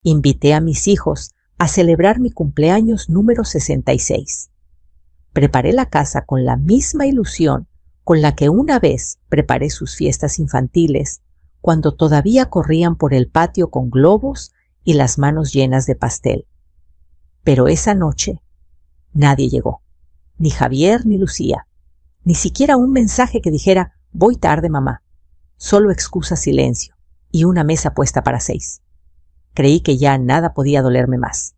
Invité a mis hijos a celebrar mi cumpleaños número 66. Preparé la casa con la misma ilusión con la que una vez preparé sus fiestas infantiles, cuando todavía corrían por el patio con globos y las manos llenas de pastel. Pero esa noche nadie llegó, ni Javier ni Lucía, ni siquiera un mensaje que dijera «Voy tarde, mamá», solo excusa silencio y una mesa puesta para 6. Creí que ya nada podía dolerme más,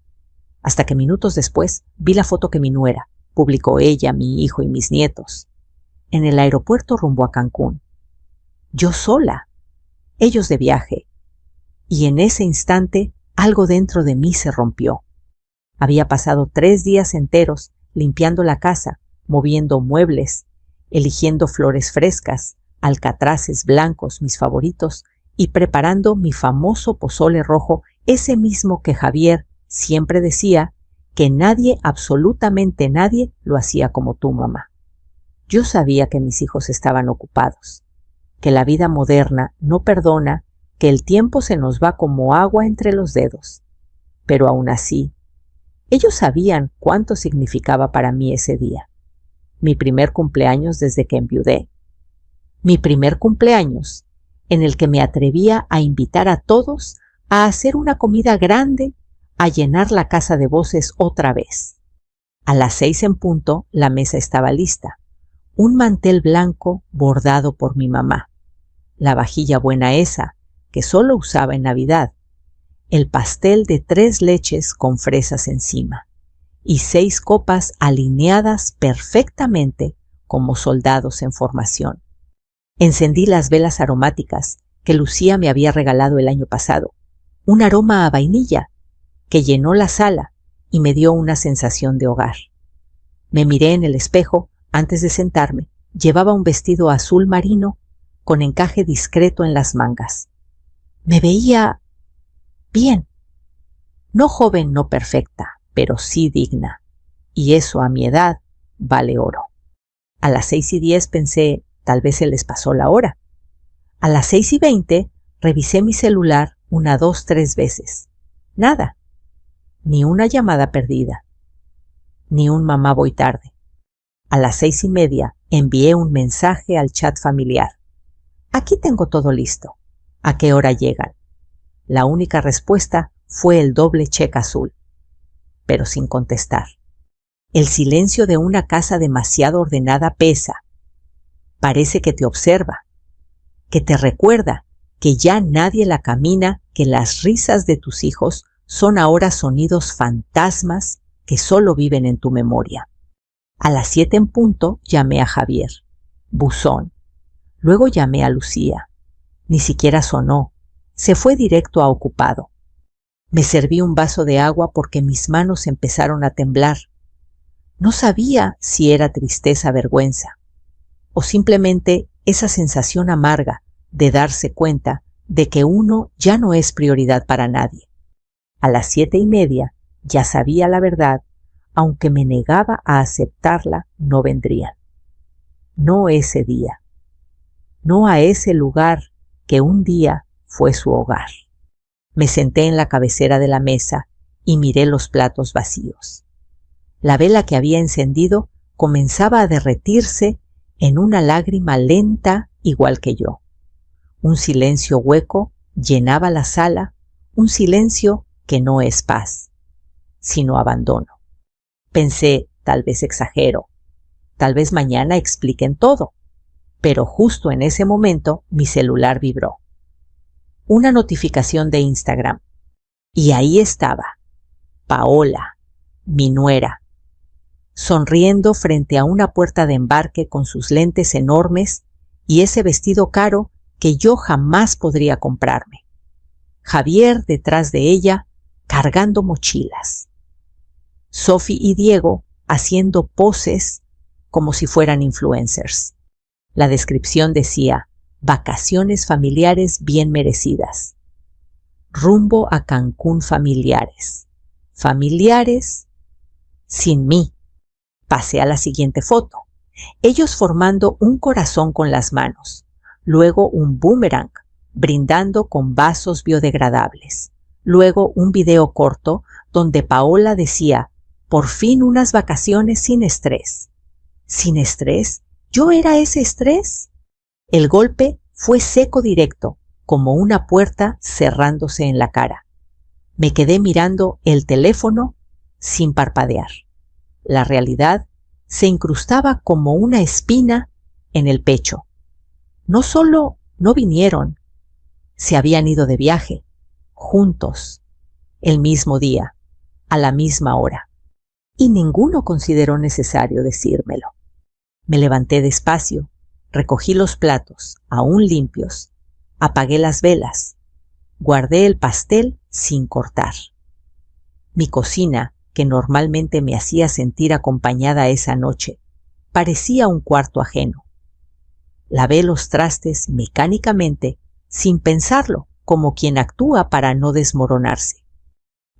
hasta que minutos después vi la foto que mi nuera publicó, ella, mi hijo y mis nietos, en el aeropuerto rumbo a Cancún. Yo sola, ellos de viaje, y en ese instante algo dentro de mí se rompió. Había pasado 3 días enteros limpiando la casa, moviendo muebles, eligiendo flores frescas, alcatraces blancos, mis favoritos, y preparando mi famoso pozole rojo, ese mismo que Javier siempre decía que nadie, absolutamente nadie, lo hacía como tú, mamá. Yo sabía que mis hijos estaban ocupados, que la vida moderna no perdona, que el tiempo se nos va como agua entre los dedos. Pero aún así, ellos sabían cuánto significaba para mí ese día. Mi primer cumpleaños desde que enviudé. Mi primer cumpleaños en el que me atrevía a invitar a todos a hacer una comida grande, a llenar la casa de voces otra vez. A las 6 en punto la mesa estaba lista. Un mantel blanco bordado por mi mamá. La vajilla buena esa, que solo usaba en Navidad. El pastel de 3 leches con fresas encima. Y 6 copas alineadas perfectamente como soldados en formación. Encendí las velas aromáticas que Lucía me había regalado el año pasado. Un aroma a vainilla que llenó la sala y me dio una sensación de hogar. Me miré en el espejo antes de sentarme. Llevaba un vestido azul marino con encaje discreto en las mangas. Me veía bien. No joven, no perfecta, pero sí digna. Y eso a mi edad vale oro. A las 6:10 pensé, tal vez se les pasó la hora. A las 6:20 revisé mi celular 1, 2, 3 veces. Nada. Ni una llamada perdida. Ni un mamá voy tarde. A las 6:30 envié un mensaje al chat familiar. Aquí tengo todo listo. ¿A qué hora llegan? La única respuesta fue el doble check azul, pero sin contestar. El silencio de una casa demasiado ordenada pesa. Parece que te observa, que te recuerda que ya nadie la camina, que las risas de tus hijos son ahora sonidos fantasmas que solo viven en tu memoria. A las 7 en punto llamé a Javier. Buzón. Luego llamé a Lucía. Ni siquiera sonó. Se fue directo a ocupado. Me serví un vaso de agua porque mis manos empezaron a temblar. No sabía si era tristeza, vergüenza, o simplemente esa sensación amarga de darse cuenta de que uno ya no es prioridad para nadie. A las 7:30 ya sabía la verdad, aunque me negaba a aceptarla, no vendrían. No ese día. No a ese lugar que un día fue su hogar. Me senté en la cabecera de la mesa y miré los platos vacíos. La vela que había encendido comenzaba a derretirse en una lágrima lenta igual que yo. Un silencio hueco llenaba la sala, un silencio que no es paz, sino abandono. Pensé, tal vez exagero, tal vez mañana expliquen todo, pero justo en ese momento mi celular vibró. Una notificación de Instagram. Y ahí estaba, Paola, mi nuera, sonriendo frente a una puerta de embarque con sus lentes enormes y ese vestido caro que yo jamás podría comprarme. Javier detrás de ella, cargando mochilas. Sophie y Diego haciendo poses como si fueran influencers. La descripción decía, vacaciones familiares bien merecidas. Rumbo a Cancún familiares. Familiares sin mí. Pasé a la siguiente foto. Ellos formando un corazón con las manos. Luego un boomerang, brindando con vasos biodegradables. Luego un video corto donde Paola decía: por fin unas vacaciones sin estrés. ¿Sin estrés? ¿Yo era ese estrés? El golpe fue seco directo, como una puerta cerrándose en la cara. Me quedé mirando el teléfono sin parpadear. La realidad se incrustaba como una espina en el pecho. No solo no vinieron, se habían ido de viaje, juntos, el mismo día, a la misma hora. Y ninguno consideró necesario decírmelo. Me levanté despacio, recogí los platos, aún limpios, apagué las velas, guardé el pastel sin cortar. Mi cocina, que normalmente me hacía sentir acompañada esa noche, parecía un cuarto ajeno. Lavé los trastes mecánicamente, sin pensarlo, como quien actúa para no desmoronarse.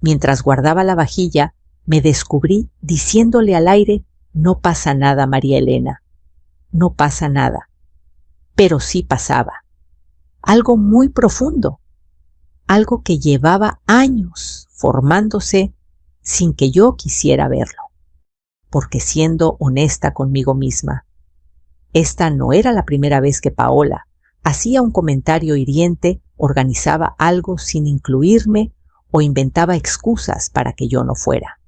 Mientras guardaba la vajilla, me descubrí diciéndole al aire: no pasa nada, María Elena, no pasa nada. Pero sí pasaba. Algo muy profundo, algo que llevaba años formándose sin que yo quisiera verlo. Porque siendo honesta conmigo misma, esta no era la primera vez que Paola hacía un comentario hiriente, organizaba algo sin incluirme o inventaba excusas para que yo no fuera.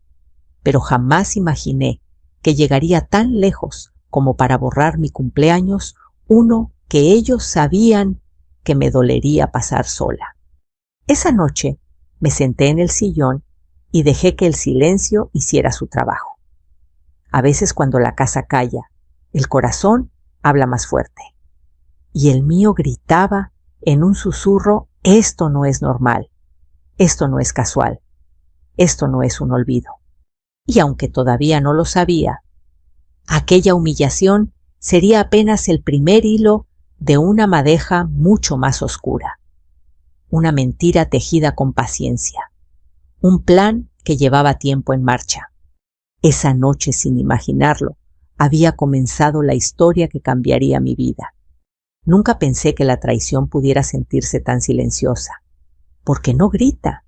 Pero jamás imaginé que llegaría tan lejos como para borrar mi cumpleaños, uno que ellos sabían que me dolería pasar sola. Esa noche me senté en el sillón y dejé que el silencio hiciera su trabajo. A veces cuando la casa calla, el corazón habla más fuerte. Y el mío gritaba en un susurro: esto no es normal, esto no es casual, esto no es un olvido. Y aunque todavía no lo sabía, aquella humillación sería apenas el primer hilo de una madeja mucho más oscura. Una mentira tejida con paciencia. Un plan que llevaba tiempo en marcha. Esa noche, sin imaginarlo, había comenzado la historia que cambiaría mi vida. Nunca pensé que la traición pudiera sentirse tan silenciosa, porque no grita,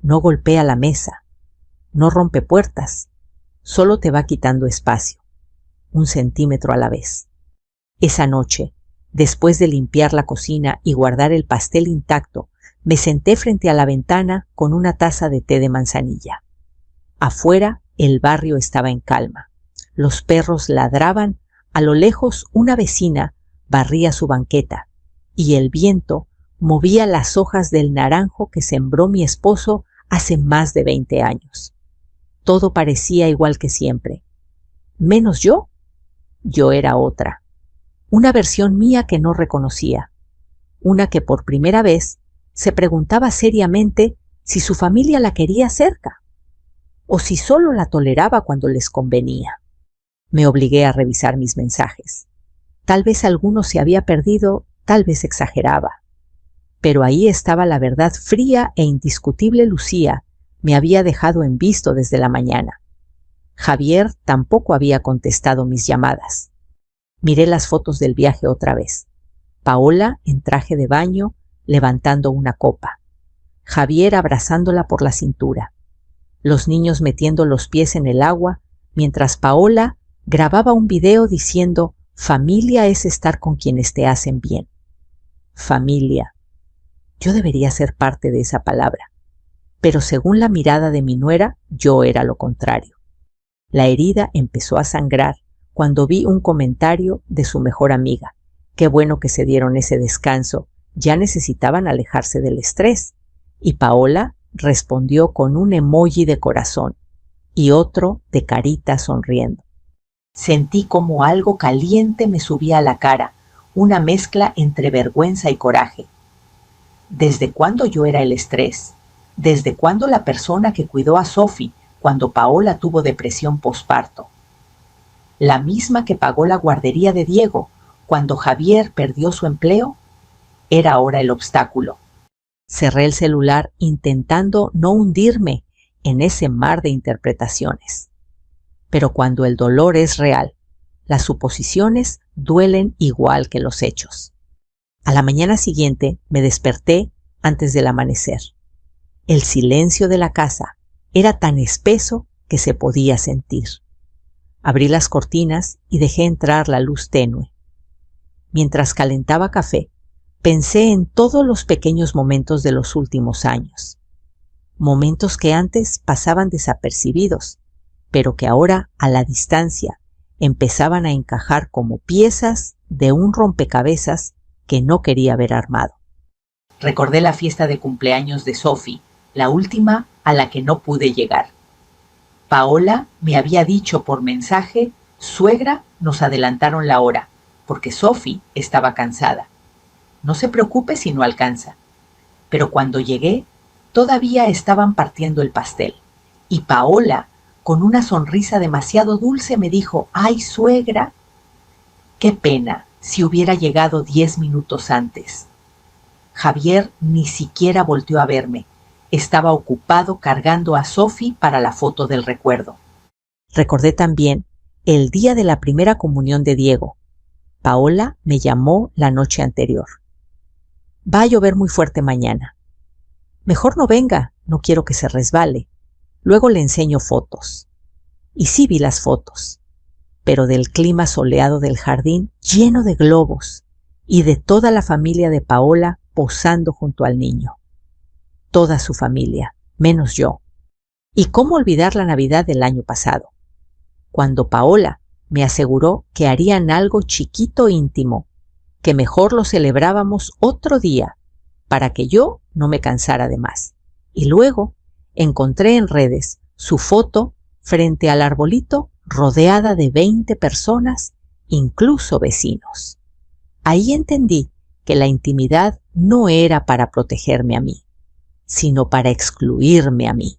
no golpea la mesa, no rompe puertas, solo te va quitando espacio, 1 centímetro a la vez. Esa noche, después de limpiar la cocina y guardar el pastel intacto, me senté frente a la ventana con una taza de té de manzanilla. Afuera, el barrio estaba en calma. Los perros ladraban, a lo lejos una vecina barría su banqueta y el viento movía las hojas del naranjo que sembró mi esposo hace más de 20 años. Todo parecía igual que siempre. Menos yo. Yo era otra. Una versión mía que no reconocía. Una que por primera vez se preguntaba seriamente si su familia la quería cerca o si solo la toleraba cuando les convenía. Me obligué a revisar mis mensajes. Tal vez alguno se había perdido, tal vez exageraba. Pero ahí estaba la verdad fría e indiscutible. Lucía me había dejado en visto desde la mañana. Javier tampoco había contestado mis llamadas. Miré las fotos del viaje otra vez. Paola en traje de baño, levantando una copa. Javier abrazándola por la cintura. Los niños metiendo los pies en el agua, mientras Paola grababa un video diciendo: familia es estar con quienes te hacen bien. Familia. Yo debería ser parte de esa palabra. Pero según la mirada de mi nuera, yo era lo contrario. La herida empezó a sangrar cuando vi un comentario de su mejor amiga. Qué bueno que se dieron ese descanso, ya necesitaban alejarse del estrés. Y Paola respondió con un emoji de corazón y otro de carita sonriendo. Sentí como algo caliente me subía a la cara, una mezcla entre vergüenza y coraje. ¿Desde cuándo yo era el estrés? ¿Desde cuándo la persona que cuidó a Sophie cuando Paola tuvo depresión posparto? La misma que pagó la guardería de Diego cuando Javier perdió su empleo, era ahora el obstáculo. Cerré el celular intentando no hundirme en ese mar de interpretaciones. Pero cuando el dolor es real, las suposiciones duelen igual que los hechos. A la mañana siguiente me desperté antes del amanecer. El silencio de la casa era tan espeso que se podía sentir. Abrí las cortinas y dejé entrar la luz tenue. Mientras calentaba café, pensé en todos los pequeños momentos de los últimos años. Momentos que antes pasaban desapercibidos, pero que ahora, a la distancia, empezaban a encajar como piezas de un rompecabezas que no quería ver armado. Recordé la fiesta de cumpleaños de Sophie, la última a la que no pude llegar. Paola me había dicho por mensaje: suegra, nos adelantaron la hora, porque Sophie estaba cansada. No se preocupe si no alcanza. Pero cuando llegué, todavía estaban partiendo el pastel, y Paola, con una sonrisa demasiado dulce, me dijo: ¡ay, suegra! ¡Qué pena si hubiera llegado 10 minutos antes! Javier ni siquiera volteó a verme. Estaba ocupado cargando a Sophie para la foto del recuerdo. Recordé también el día de la primera comunión de Diego. Paola me llamó la noche anterior. Va a llover muy fuerte mañana. Mejor no venga, no quiero que se resbale. Luego le enseño fotos. Y sí vi las fotos, pero del clima soleado del jardín lleno de globos y de toda la familia de Paola posando junto al niño. Toda su familia, menos yo. ¿Y cómo olvidar la Navidad del año pasado? Cuando Paola me aseguró que harían algo chiquito íntimo, que mejor lo celebrábamos otro día, para que yo no me cansara de más. Y luego encontré en redes su foto frente al arbolito rodeada de 20 personas, incluso vecinos. Ahí entendí que la intimidad no era para protegerme a mí, sino para excluirme a mí.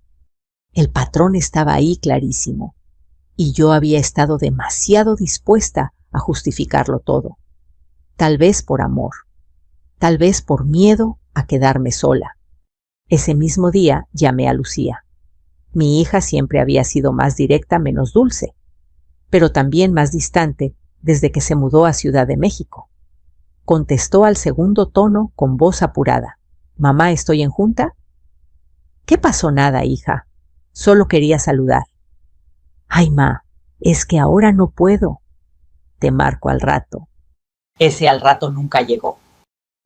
El patrón estaba ahí clarísimo, y yo había estado demasiado dispuesta a justificarlo todo. Tal vez por amor, tal vez por miedo a quedarme sola. Ese mismo día llamé a Lucía. Mi hija siempre había sido más directa, menos dulce, pero también más distante desde que se mudó a Ciudad de México. Contestó al segundo tono con voz apurada. «Mamá, ¿estoy en junta?» «¿Qué pasó? Nada, hija. Solo quería saludar». «Ay, ma, es que ahora no puedo. Te marco al rato». Ese al rato nunca llegó.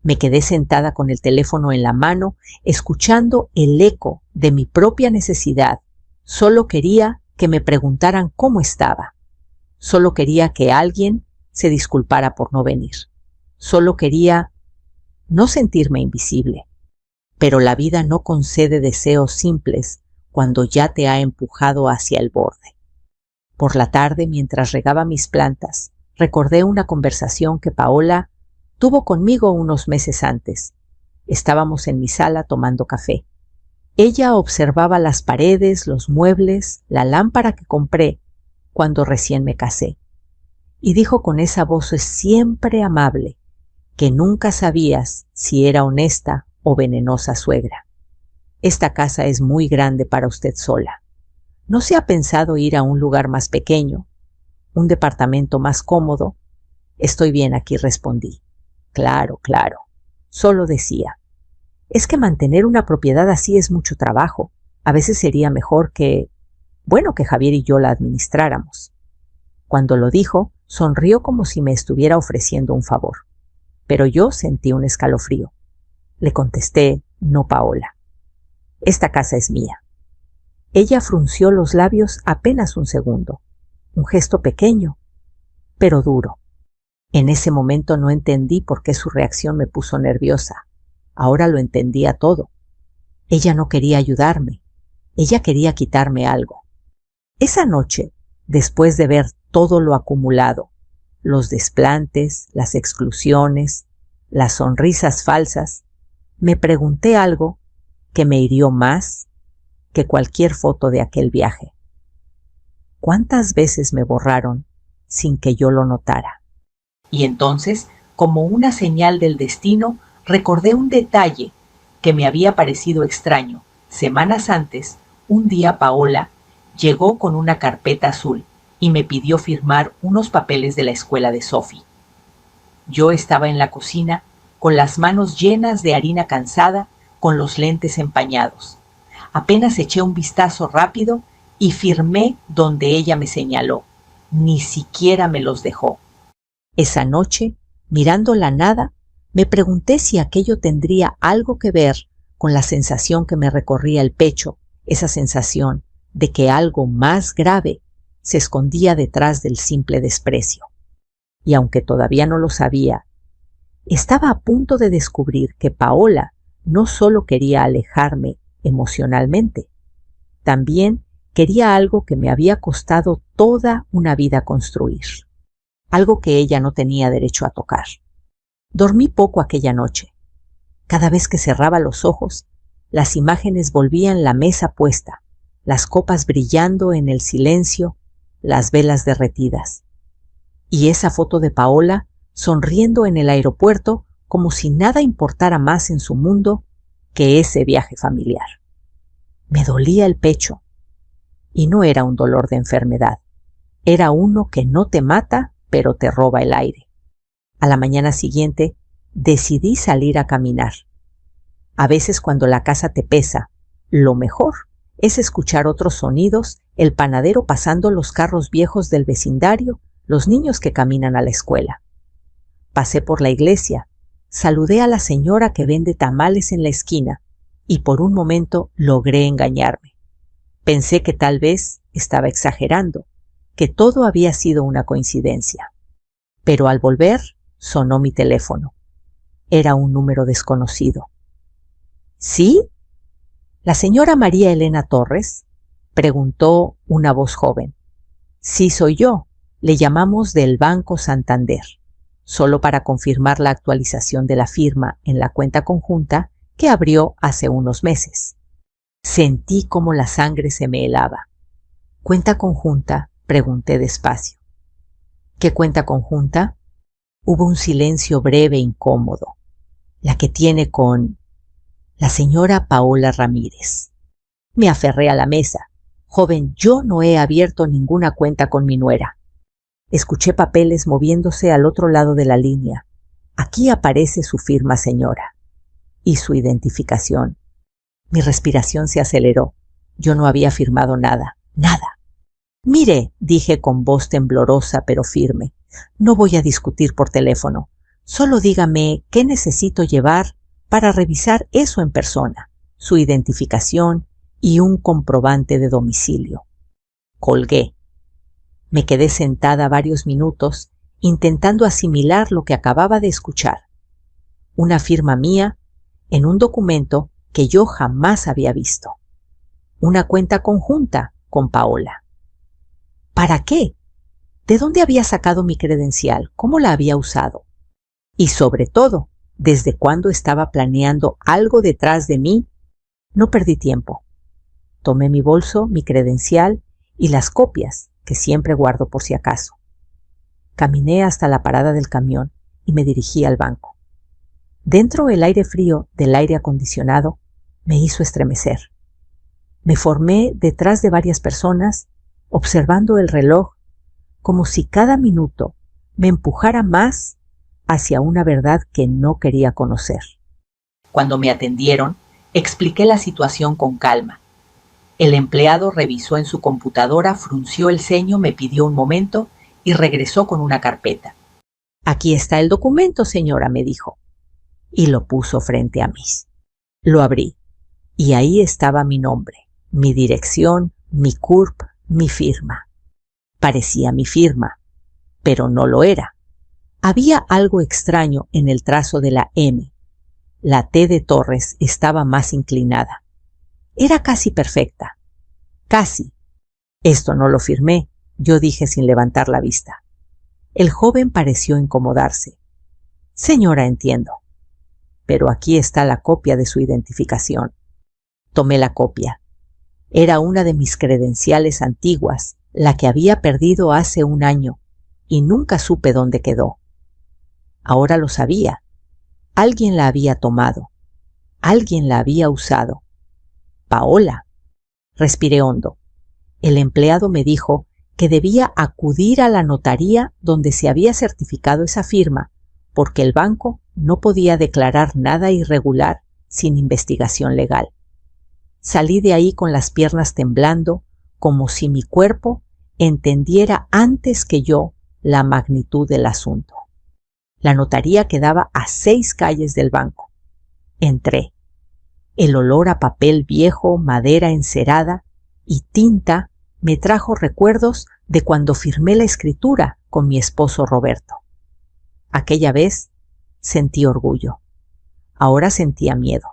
Me quedé sentada con el teléfono en la mano, escuchando el eco de mi propia necesidad. Solo quería que me preguntaran cómo estaba. Solo quería que alguien se disculpara por no venir. Solo quería no sentirme invisible. Pero la vida no concede deseos simples cuando ya te ha empujado hacia el borde. Por la tarde, mientras regaba mis plantas, recordé una conversación que Paola tuvo conmigo unos meses antes. Estábamos en mi sala tomando café. Ella observaba las paredes, los muebles, la lámpara que compré cuando recién me casé. Y dijo con esa voz siempre amable que nunca sabías si era honesta o venenosa suegra. Esta casa es muy grande para usted sola. ¿No se ha pensado ir a un lugar más pequeño, un departamento más cómodo? Estoy bien aquí, respondí. Claro, claro. Solo decía. Es que mantener una propiedad así es mucho trabajo. A veces sería mejor que Javier y yo la administráramos. Cuando lo dijo, sonrió como si me estuviera ofreciendo un favor. Pero yo sentí un escalofrío. Le contesté: no, Paola. Esta casa es mía. Ella frunció los labios apenas un segundo. Un gesto pequeño, pero duro. En ese momento no entendí por qué su reacción me puso nerviosa. Ahora lo entendía todo. Ella no quería ayudarme. Ella quería quitarme algo. Esa noche, después de ver todo lo acumulado, los desplantes, las exclusiones, las sonrisas falsas, me pregunté algo que me hirió más que cualquier foto de aquel viaje. ¿Cuántas veces me borraron sin que yo lo notara? Y entonces, como una señal del destino, recordé un detalle que me había parecido extraño. Semanas antes, un día Paola llegó con una carpeta azul y me pidió firmar unos papeles de la escuela de Sophie. Yo estaba en la cocina, con las manos llenas de harina cansada, con los lentes empañados. Apenas eché un vistazo rápido y firmé donde ella me señaló. Ni siquiera me los dejó. Esa noche, mirando la nada, me pregunté si aquello tendría algo que ver con la sensación que me recorría el pecho, esa sensación de que algo más grave se escondía detrás del simple desprecio. Y aunque todavía no lo sabía, estaba a punto de descubrir que Paola no solo quería alejarme emocionalmente, también quería algo que me había costado toda una vida construir, algo que ella no tenía derecho a tocar. Dormí poco aquella noche. Cada vez que cerraba los ojos, las imágenes volvían la mesa puesta, las copas brillando en el silencio, las velas derretidas. Y esa foto de Paola sonriendo en el aeropuerto como si nada importara más en su mundo que ese viaje familiar. Me dolía el pecho. Y no era un dolor de enfermedad. Era uno que no te mata, pero te roba el aire. A la mañana siguiente, decidí salir a caminar. A veces cuando la casa te pesa, lo mejor es escuchar otros sonidos, el panadero pasando los carros viejos del vecindario, los niños que caminan a la escuela. Pasé por la iglesia, saludé a la señora que vende tamales en la esquina y por un momento logré engañarme. Pensé que tal vez estaba exagerando, que todo había sido una coincidencia. Pero al volver, sonó mi teléfono. Era un número desconocido. ¿Sí? ¿La señora María Elena Torres? Preguntó una voz joven. Sí, soy yo. Le llamamos del Banco Santander, solo para confirmar la actualización de la firma en la cuenta conjunta que abrió hace unos meses. Sentí como la sangre se me helaba. ¿Cuenta conjunta? Pregunté despacio. ¿Qué cuenta conjunta? Hubo un silencio breve e incómodo. La que tiene con la señora Paola Ramírez. Me aferré a la mesa. Joven, yo no he abierto ninguna cuenta con mi nuera. Escuché papeles moviéndose al otro lado de la línea. Aquí aparece su firma, señora. Y su identificación. Mi respiración se aceleró. Yo no había firmado nada. Nada. Mire, dije con voz temblorosa pero firme, no voy a discutir por teléfono. Solo dígame qué necesito llevar para revisar eso en persona, su identificación y un comprobante de domicilio. Colgué. Me quedé sentada varios minutos intentando asimilar lo que acababa de escuchar. Una firma mía en un documento que yo jamás había visto. Una cuenta conjunta con Paola. ¿Para qué? ¿De dónde había sacado mi credencial? ¿Cómo la había usado? Y sobre todo, ¿desde cuándo estaba planeando algo detrás de mí? No perdí tiempo. Tomé mi bolso, mi credencial y las copias que siempre guardo por si acaso. Caminé hasta la parada del camión y me dirigí al banco. Dentro el aire frío del aire acondicionado me hizo estremecer. Me formé detrás de varias personas, observando el reloj, como si cada minuto me empujara más hacia una verdad que no quería conocer. Cuando me atendieron, expliqué la situación con calma. El empleado revisó en su computadora, frunció el ceño, me pidió un momento y regresó con una carpeta. Aquí está el documento, señora, me dijo, y lo puso frente a mí. Lo abrí, y ahí estaba mi nombre, mi dirección, mi CURP, mi firma. Parecía mi firma, pero no lo era. Había algo extraño en el trazo de la M. La T de Torres estaba más inclinada. Era casi perfecta. Casi. Esto no lo firmé, yo dije sin levantar la vista. El joven pareció incomodarse. Señora, entiendo. Pero aquí está la copia de su identificación. Tomé la copia. Era una de mis credenciales antiguas, la que había perdido hace un año, y nunca supe dónde quedó. Ahora lo sabía. Alguien la había tomado. Alguien la había usado. Paola. Respiré hondo. El empleado me dijo que debía acudir a la notaría donde se había certificado esa firma, porque el banco no podía declarar nada irregular sin investigación legal. Salí de ahí con las piernas temblando, como si mi cuerpo entendiera antes que yo la magnitud del asunto. La notaría quedaba a 6 calles del banco. Entré. El olor a papel viejo, madera encerada y tinta me trajo recuerdos de cuando firmé la escritura con mi esposo Roberto. Aquella vez sentí orgullo. Ahora sentía miedo.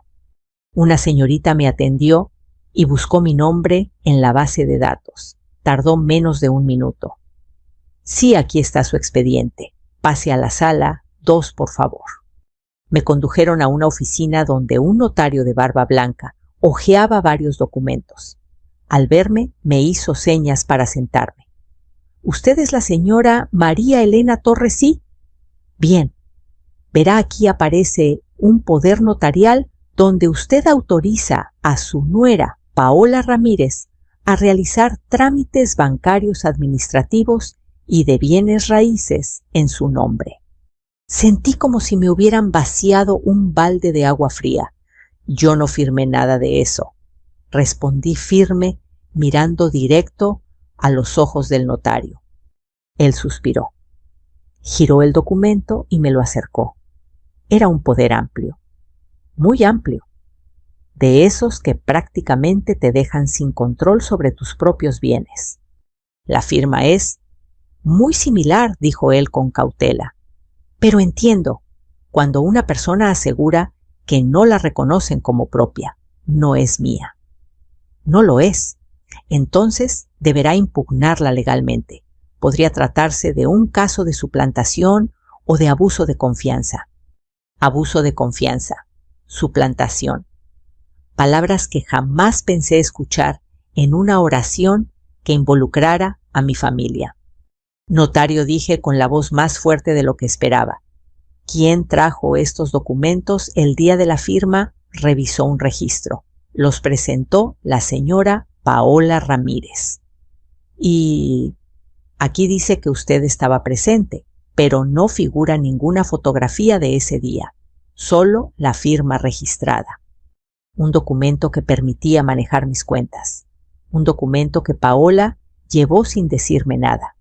Una señorita me atendió y buscó mi nombre en la base de datos. Tardó menos de 1 minuto. Sí, aquí está su expediente. Pase a la sala 2, por favor. Me condujeron a una oficina donde un notario de barba blanca hojeaba varios documentos. Al verme, me hizo señas para sentarme. ¿Usted es la señora María Elena Torres? Sí. Bien. Verá, aquí aparece un poder notarial donde usted autoriza a su nuera, Paola Ramírez, a realizar trámites bancarios administrativos y de bienes raíces en su nombre. Sentí como si me hubieran vaciado un balde de agua fría. Yo no firmé nada de eso. Respondí firme, mirando directo a los ojos del notario. Él suspiró. Giró el documento y me lo acercó. Era un poder amplio, muy amplio, de esos que prácticamente te dejan sin control sobre tus propios bienes. La firma es muy similar, dijo él con cautela. Pero entiendo, cuando una persona asegura que no la reconocen como propia, no es mía. No lo es. Entonces deberá impugnarla legalmente. Podría tratarse de un caso de suplantación o de abuso de confianza. Abuso de confianza, suplantación. Palabras que jamás pensé escuchar en una oración que involucrara a mi familia. Notario, dije con la voz más fuerte de lo que esperaba. ¿Quién trajo estos documentos el día de la firma? Revisó un registro. Los presentó la señora Paola Ramírez. Y aquí dice que usted estaba presente, pero no figura ninguna fotografía de ese día, solo la firma registrada. Un documento que permitía manejar mis cuentas. Un documento que Paola llevó sin decirme nada.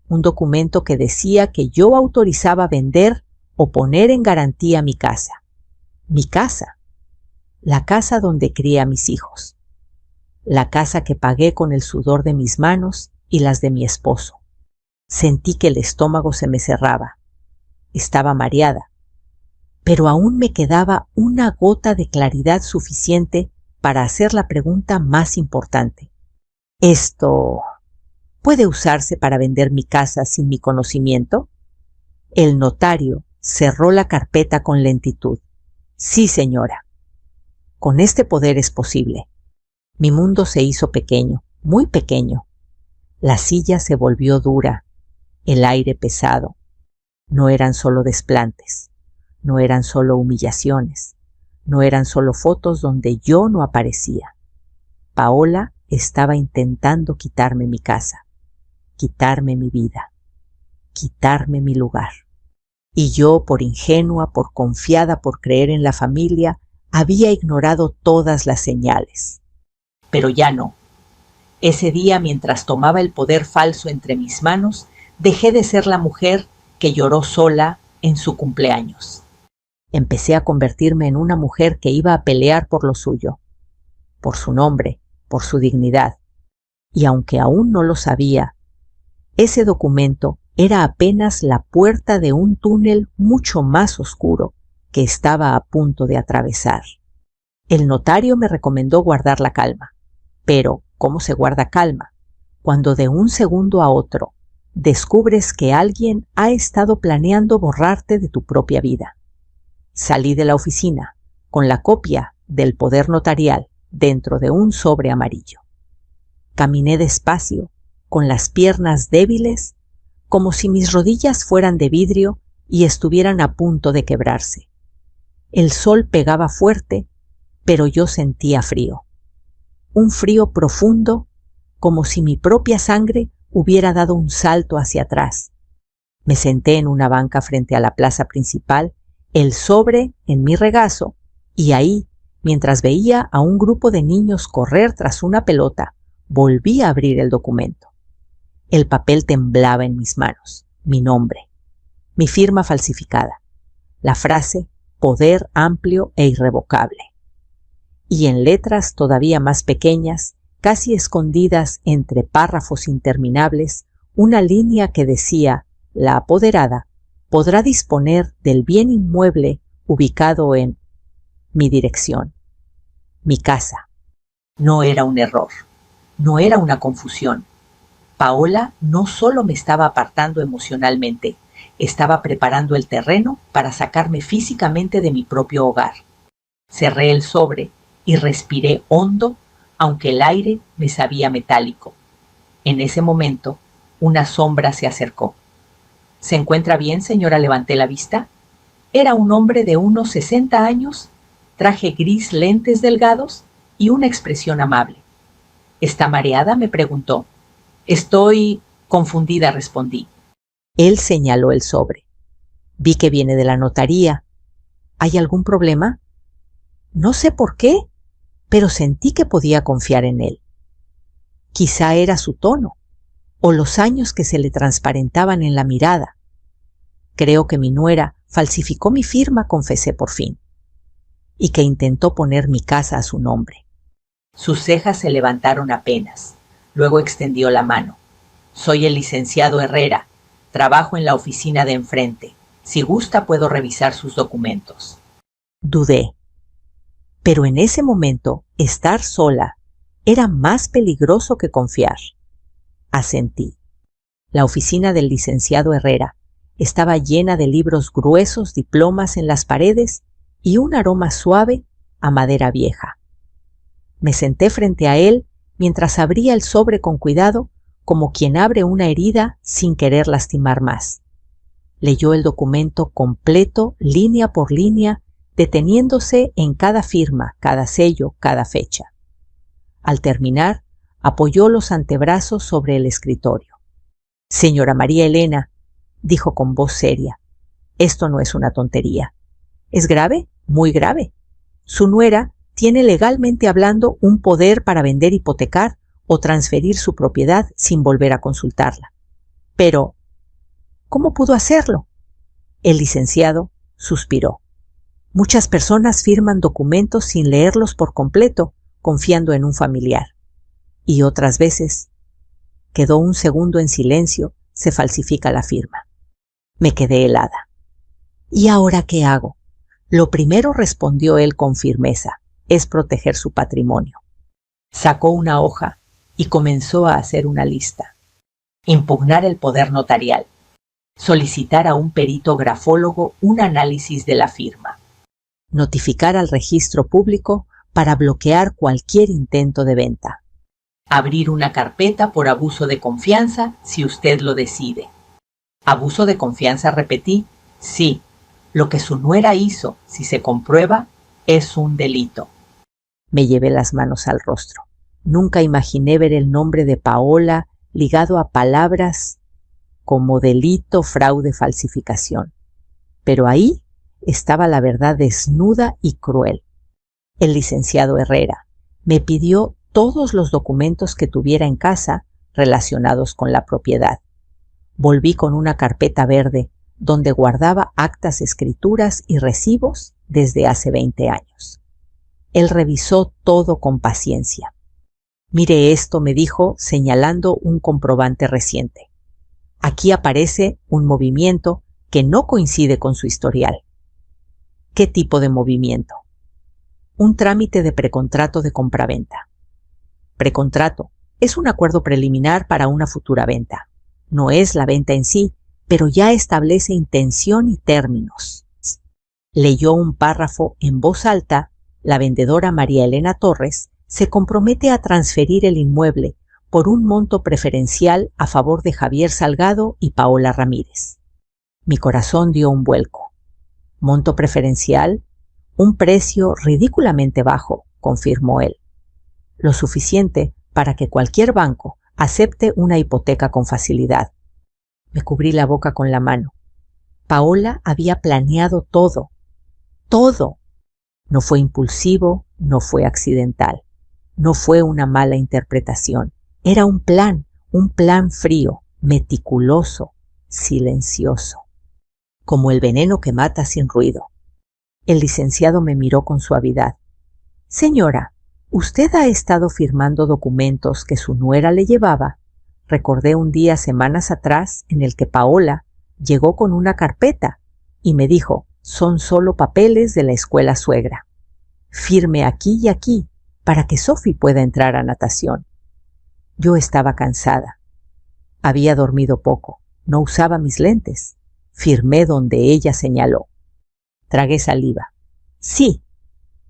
Un documento que decía que yo autorizaba vender o poner en garantía mi casa. Mi casa. La casa donde crié a mis hijos. La casa que pagué con el sudor de mis manos y las de mi esposo. Sentí que el estómago se me cerraba. Estaba mareada. Pero aún me quedaba una gota de claridad suficiente para hacer la pregunta más importante. ¿Esto puede usarse para vender mi casa sin mi conocimiento? El notario cerró la carpeta con lentitud. Sí, señora. Con este poder es posible. Mi mundo se hizo pequeño, muy pequeño. La silla se volvió dura, el aire pesado. No eran solo desplantes, no eran solo humillaciones, no eran solo fotos donde yo no aparecía. Paola estaba intentando quitarme mi casa, quitarme mi vida, quitarme mi lugar. Y yo, por ingenua, por confiada, por creer en la familia, había ignorado todas las señales. Pero ya no. Ese día, mientras tomaba el poder falso entre mis manos, dejé de ser la mujer que lloró sola en su cumpleaños. Empecé a convertirme en una mujer que iba a pelear por lo suyo, por su nombre, por su dignidad. Y aunque aún no lo sabía, ese documento era apenas la puerta de un túnel mucho más oscuro que estaba a punto de atravesar. El notario me recomendó guardar la calma. Pero, ¿cómo se guarda calma? Cuando de un segundo a otro descubres que alguien ha estado planeando borrarte de tu propia vida. Salí de la oficina con la copia del poder notarial dentro de un sobre amarillo. Caminé despacio, con las piernas débiles, como si mis rodillas fueran de vidrio y estuvieran a punto de quebrarse. El sol pegaba fuerte, pero yo sentía frío. Un frío profundo, como si mi propia sangre hubiera dado un salto hacia atrás. Me senté en una banca frente a la plaza principal, el sobre en mi regazo, y ahí, Mientras veía a un grupo de niños correr tras una pelota, volví a abrir el documento. El papel temblaba en mis manos. Mi nombre, mi firma falsificada, la frase «poder amplio e irrevocable». Y en letras todavía más pequeñas, casi escondidas entre párrafos interminables, una línea que decía «La apoderada podrá disponer del bien inmueble ubicado en mi dirección, mi casa». No era un error, no era una confusión. Paola no solo me estaba apartando emocionalmente, estaba preparando el terreno para sacarme físicamente de mi propio hogar. Cerré el sobre y respiré hondo, aunque el aire me sabía metálico. En ese momento, una sombra se acercó. ¿Se encuentra bien, señora? Levanté la vista. Era un hombre de unos 60 años, traje gris, lentes delgados y una expresión amable. ¿Está mareada?, me preguntó. Estoy confundida, respondí. Él señaló el sobre. Vi que viene de la notaría. ¿Hay algún problema? No sé por qué, pero sentí que podía confiar en él. Quizá era su tono, o los años que se le transparentaban en la mirada. Creo que mi nuera falsificó mi firma, confesé por fin, y que intentó poner mi casa a su nombre. Sus cejas se levantaron apenas. Luego extendió la mano. Soy el licenciado Herrera. Trabajo en la oficina de enfrente. Si gusta, puedo revisar sus documentos. Dudé. Pero en ese momento, estar sola era más peligroso que confiar. Asentí. La oficina del licenciado Herrera estaba llena de libros gruesos, diplomas en las paredes y un aroma suave a madera vieja. Me senté frente a él mientras abría el sobre con cuidado, como quien abre una herida sin querer lastimar más. Leyó el documento completo, línea por línea, deteniéndose en cada firma, cada sello, cada fecha. Al terminar, apoyó los antebrazos sobre el escritorio. «Señora María Elena», dijo con voz seria, «esto no es una tontería. ¿Es grave? Muy grave. Su nuera tiene legalmente hablando un poder para vender, hipotecar o transferir su propiedad sin volver a consultarla. Pero, ¿cómo pudo hacerlo?». El licenciado suspiró. Muchas personas firman documentos sin leerlos por completo, confiando en un familiar. Y otras veces, quedó un segundo en silencio, se falsifica la firma. Me quedé helada. ¿Y ahora qué hago? Lo primero, respondió él con firmeza, es proteger su patrimonio. Sacó una hoja y comenzó a hacer una lista. Impugnar el poder notarial. Solicitar a un perito grafólogo un análisis de la firma. Notificar al registro público para bloquear cualquier intento de venta. Abrir una carpeta por abuso de confianza si usted lo decide. ¿Abuso de confianza?, repetí. Sí, lo que su nuera hizo, si se comprueba, es un delito. Me llevé las manos al rostro. Nunca imaginé ver el nombre de Paola ligado a palabras como delito, fraude, falsificación. Pero ahí estaba la verdad desnuda y cruel. El licenciado Herrera me pidió todos los documentos que tuviera en casa relacionados con la propiedad. Volví con una carpeta verde donde guardaba actas, escrituras y recibos desde hace 20 años. Él revisó todo con paciencia. «Mire esto», me dijo, señalando un comprobante reciente. «Aquí aparece un movimiento que no coincide con su historial». «¿Qué tipo de movimiento?». «Un trámite de precontrato de compraventa». Precontrato es un acuerdo preliminar para una futura venta. No es la venta en sí, pero ya establece intención y términos. Leyó un párrafo en voz alta. La vendedora María Elena Torres se compromete a transferir el inmueble por un monto preferencial a favor de Javier Salgado y Paola Ramírez. Mi corazón dio un vuelco. ¿Monto preferencial? Un precio ridículamente bajo, confirmó él. Lo suficiente para que cualquier banco acepte una hipoteca con facilidad. Me cubrí la boca con la mano. Paola había planeado todo. ¡Todo! No fue impulsivo, no fue accidental, no fue una mala interpretación. Era un plan frío, meticuloso, silencioso, como el veneno que mata sin ruido. El licenciado me miró con suavidad. Señora, ¿usted ha estado firmando documentos que su nuera le llevaba? Recordé un día semanas atrás en el que Paola llegó con una carpeta y me dijo, son solo papeles de la escuela suegra. Firme aquí y aquí para que Sophie pueda entrar a natación. Yo estaba cansada. Había dormido poco, no usaba mis lentes. Firmé donde ella señaló. Tragué saliva. Sí,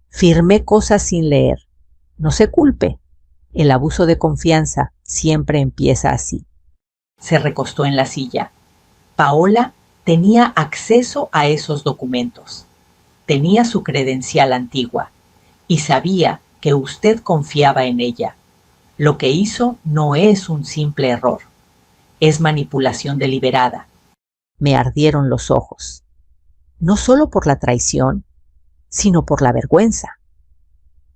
firmé cosas sin leer. No se culpe. El abuso de confianza siempre empieza así. Se recostó en la silla. Paola tenía acceso a esos documentos. Tenía su credencial antigua y sabía que usted confiaba en ella. Lo que hizo no es un simple error. Es manipulación deliberada. Me ardieron los ojos. No solo por la traición, sino por la vergüenza.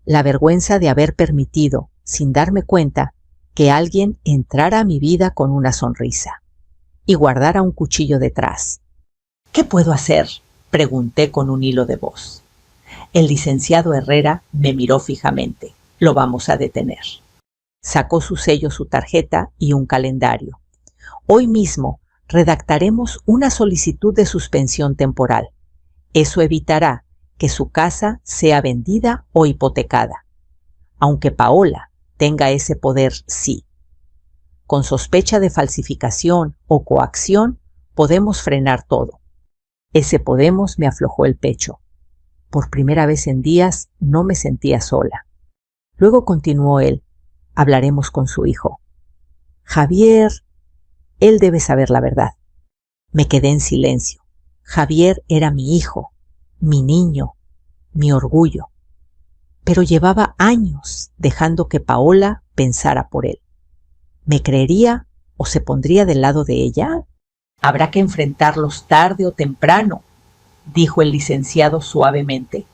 La vergüenza de haber permitido, sin darme cuenta, que alguien entrara a mi vida con una sonrisa y guardara un cuchillo detrás. ¿Qué puedo hacer?, pregunté con un hilo de voz. El licenciado Herrera me miró fijamente. Lo vamos a detener. Sacó su sello, su tarjeta y un calendario. Hoy mismo redactaremos una solicitud de suspensión temporal. Eso evitará que su casa sea vendida o hipotecada. Aunque Paola tenga ese poder, sí. Con sospecha de falsificación o coacción, podemos frenar todo. Ese podemos me aflojó el pecho. Por primera vez en días no me sentía sola. Luego continuó él. Hablaremos con su hijo. Javier, él debe saber la verdad. Me quedé en silencio. Javier era mi hijo, mi niño, mi orgullo. Pero llevaba años dejando que Paola pensara por él. ¿Me creería o se pondría del lado de ella? Habrá que enfrentarlos tarde o temprano, dijo el licenciado suavemente,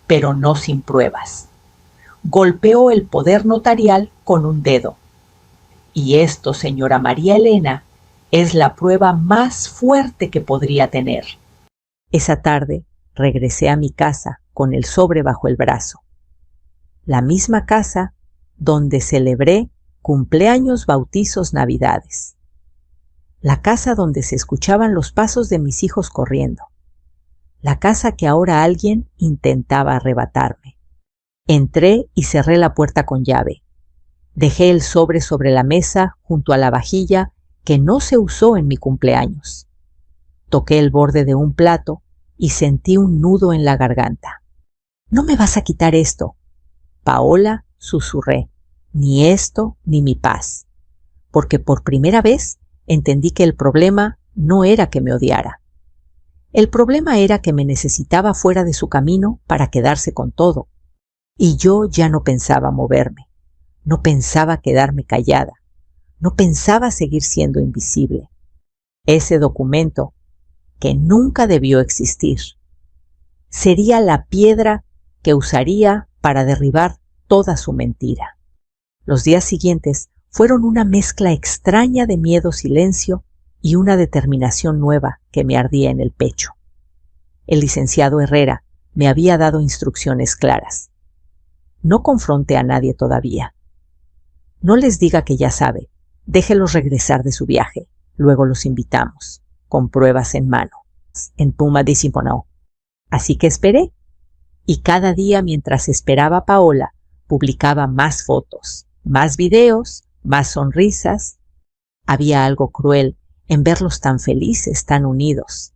pero no sin pruebas. Golpeó el poder notarial con un dedo. Y esto, señora María Elena, es la prueba más fuerte que podría tener. Esa tarde regresé a mi casa con el sobre bajo el brazo. La misma casa donde celebré cumpleaños, bautizos, navidades. La casa donde se escuchaban los pasos de mis hijos corriendo. La casa que ahora alguien intentaba arrebatarme. Entré y cerré la puerta con llave. Dejé el sobre la mesa junto a la vajilla que no se usó en mi cumpleaños. Toqué el borde de un plato y sentí un nudo en la garganta. «¿No me vas a quitar esto?» Paola, susurré. «Ni esto ni mi paz». Porque por primera vez entendí que el problema no era que me odiara. El problema era que me necesitaba fuera de su camino para quedarse con todo. Y yo ya no pensaba moverme, no pensaba quedarme callada, no pensaba seguir siendo invisible. Ese documento, que nunca debió existir, sería la piedra que usaría para derribar toda su mentira. Los días siguientes fueron una mezcla extraña de miedo, silencio y una determinación nueva que me ardía en el pecho. El licenciado Herrera me había dado instrucciones claras. No confronte a nadie todavía. No les diga que ya sabe. Déjelos regresar de su viaje. Luego los invitamos, con pruebas en mano. En Puma Disciponó. Así que esperé. Y cada día mientras esperaba a Paola, publicaba más fotos, más videos, más sonrisas. Había algo cruel en verlos tan felices, tan unidos.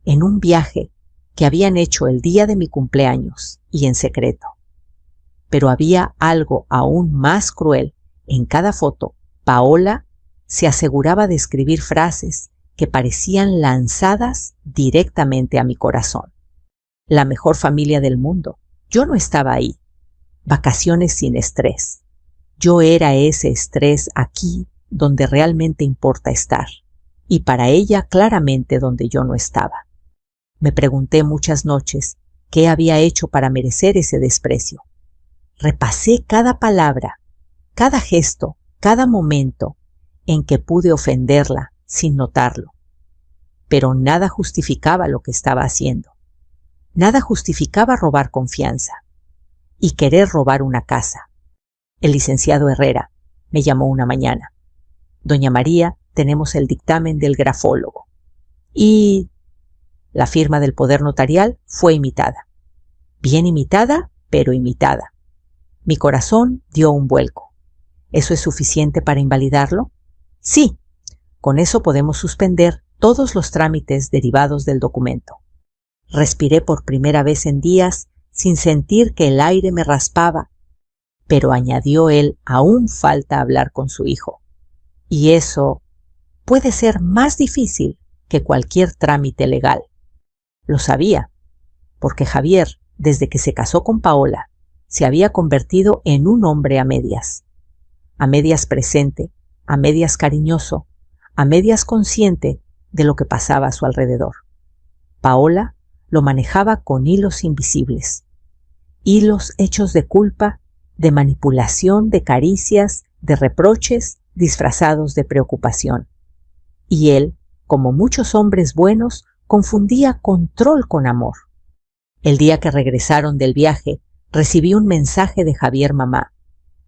En un viaje que habían hecho el día de mi cumpleaños y en secreto. Pero había algo aún más cruel. En cada foto, Paola se aseguraba de escribir frases que parecían lanzadas directamente a mi corazón. La mejor familia del mundo. Yo no estaba ahí. Vacaciones sin estrés. Yo era ese estrés aquí donde realmente importa estar. Y para ella claramente donde yo no estaba. Me pregunté muchas noches ¿Qué había hecho para merecer ese desprecio? Repasé cada palabra, cada gesto, cada momento en que pude ofenderla sin notarlo. Pero nada justificaba lo que estaba haciendo. Nada justificaba robar confianza y querer robar una casa. El licenciado Herrera me llamó una mañana. Doña María, tenemos el dictamen del grafólogo. Y la firma del poder notarial fue imitada. Bien imitada, pero imitada. Mi corazón dio un vuelco. ¿Eso es suficiente para invalidarlo? Sí, con eso podemos suspender todos los trámites derivados del documento. Respiré por primera vez en días sin sentir que el aire me raspaba, pero añadió él, aún falta hablar con su hijo. Y eso puede ser más difícil que cualquier trámite legal. Lo sabía, porque Javier, desde que se casó con Paola, se había convertido en un hombre a medias presente, a medias cariñoso, a medias consciente de lo que pasaba a su alrededor. Paola lo manejaba con hilos invisibles, hilos hechos de culpa, de manipulación, de caricias, de reproches disfrazados de preocupación. Y él, como muchos hombres buenos, confundía control con amor. El día que regresaron del viaje, recibí un mensaje de Javier mamá.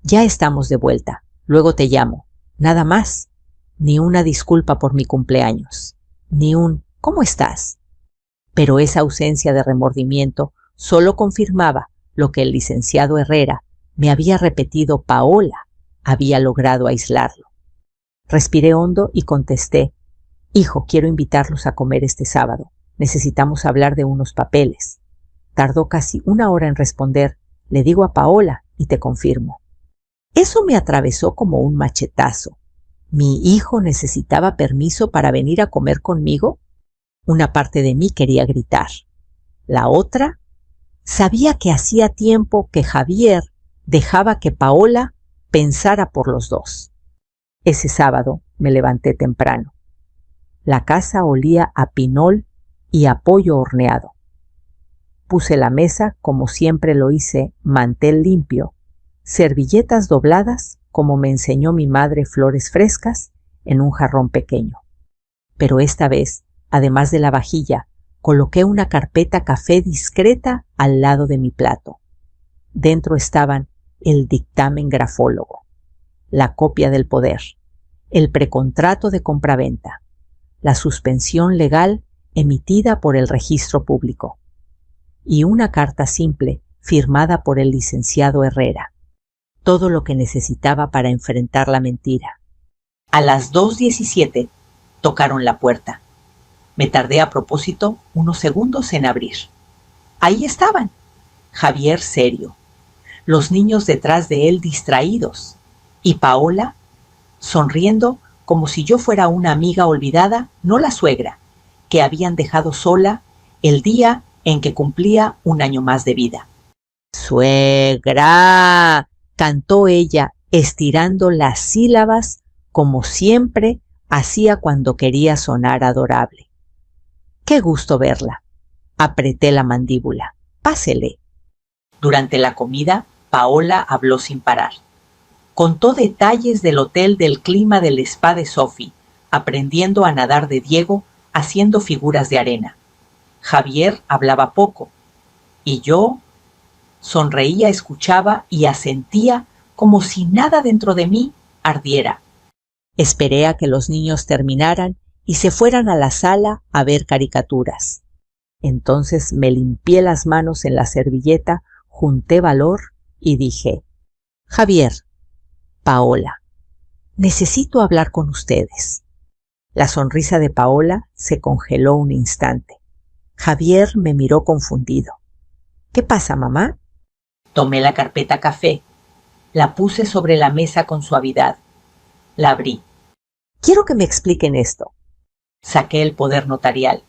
Ya estamos de vuelta, luego te llamo. Nada más. Ni una disculpa por mi cumpleaños. Ni un ¿cómo estás? Pero esa ausencia de remordimiento solo confirmaba lo que el licenciado Herrera me había repetido. Paola había logrado aislarlo. Respiré hondo y contesté: hijo, quiero invitarlos a comer este sábado. Necesitamos hablar de unos papeles. Tardó casi una hora en responder: le digo a Paola y te confirmo. Eso me atravesó como un machetazo. ¿Mi hijo necesitaba permiso para venir a comer conmigo? Una parte de mí quería gritar. La otra, sabía que hacía tiempo que Javier dejaba que Paola pensara por los dos. Ese sábado me levanté temprano. La casa olía a pinol y a pollo horneado. Puse la mesa como siempre lo hice, mantel limpio, servilletas dobladas como me enseñó mi madre, flores frescas en un jarrón pequeño. Pero esta vez, además de la vajilla, coloqué una carpeta café discreta al lado de mi plato. Dentro estaban el dictamen grafólogo, la copia del poder, el precontrato de compraventa, la suspensión legal emitida por el registro público y una carta simple firmada por el licenciado Herrera. Todo lo que necesitaba para enfrentar la mentira. A las 2:17 tocaron la puerta. Me tardé a propósito unos segundos en abrir. Ahí estaban, Javier serio, los niños detrás de él distraídos, y Paola sonriendo como si yo fuera una amiga olvidada, no la suegra, que habían dejado sola el día en que cumplía un año más de vida. ¡Suegra!, cantó ella, estirando las sílabas como siempre hacía cuando quería sonar adorable. ¡Qué gusto verla! Apreté la mandíbula. Pásele. Durante la comida, Paola habló sin parar. Contó detalles del hotel, del clima, del spa de Sophie, aprendiendo a nadar de Diego, haciendo figuras de arena. Javier hablaba poco, y yo sonreía, escuchaba y asentía como si nada dentro de mí ardiera. Esperé a que los niños terminaran y se fueran a la sala a ver caricaturas. Entonces me limpié las manos en la servilleta, junté valor y dije: Javier, Paola, necesito hablar con ustedes. La sonrisa de Paola se congeló un instante. Javier me miró confundido. ¿Qué pasa, mamá? Tomé la carpeta café, la puse sobre la mesa con suavidad, la abrí. Quiero que me expliquen esto. Saqué el poder notarial.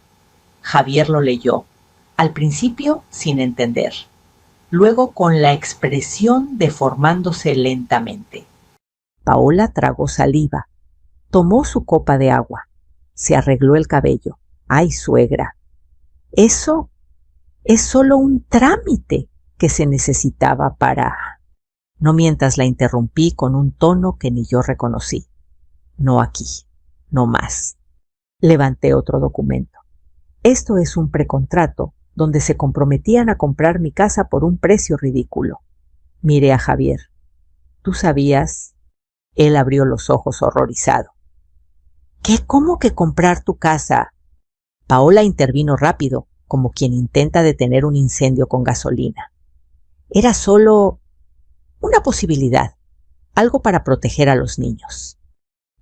Javier lo leyó, al principio sin entender, luego con la expresión deformándose lentamente. Paola tragó saliva, tomó su copa de agua, se arregló el cabello. ¡Ay, suegra! Eso Es solo un trámite que se necesitaba para... No mientras la interrumpí con un tono que ni yo reconocí. No aquí, no más. Levanté otro documento. Esto es un precontrato donde se comprometían a comprar mi casa por un precio ridículo. Miré a Javier. ¿Tú sabías? Él abrió los ojos horrorizado. ¿Qué? ¿Cómo que comprar tu casa? Paola intervino rápido, como quien intenta detener un incendio con gasolina. Era solo una posibilidad, algo para proteger a los niños.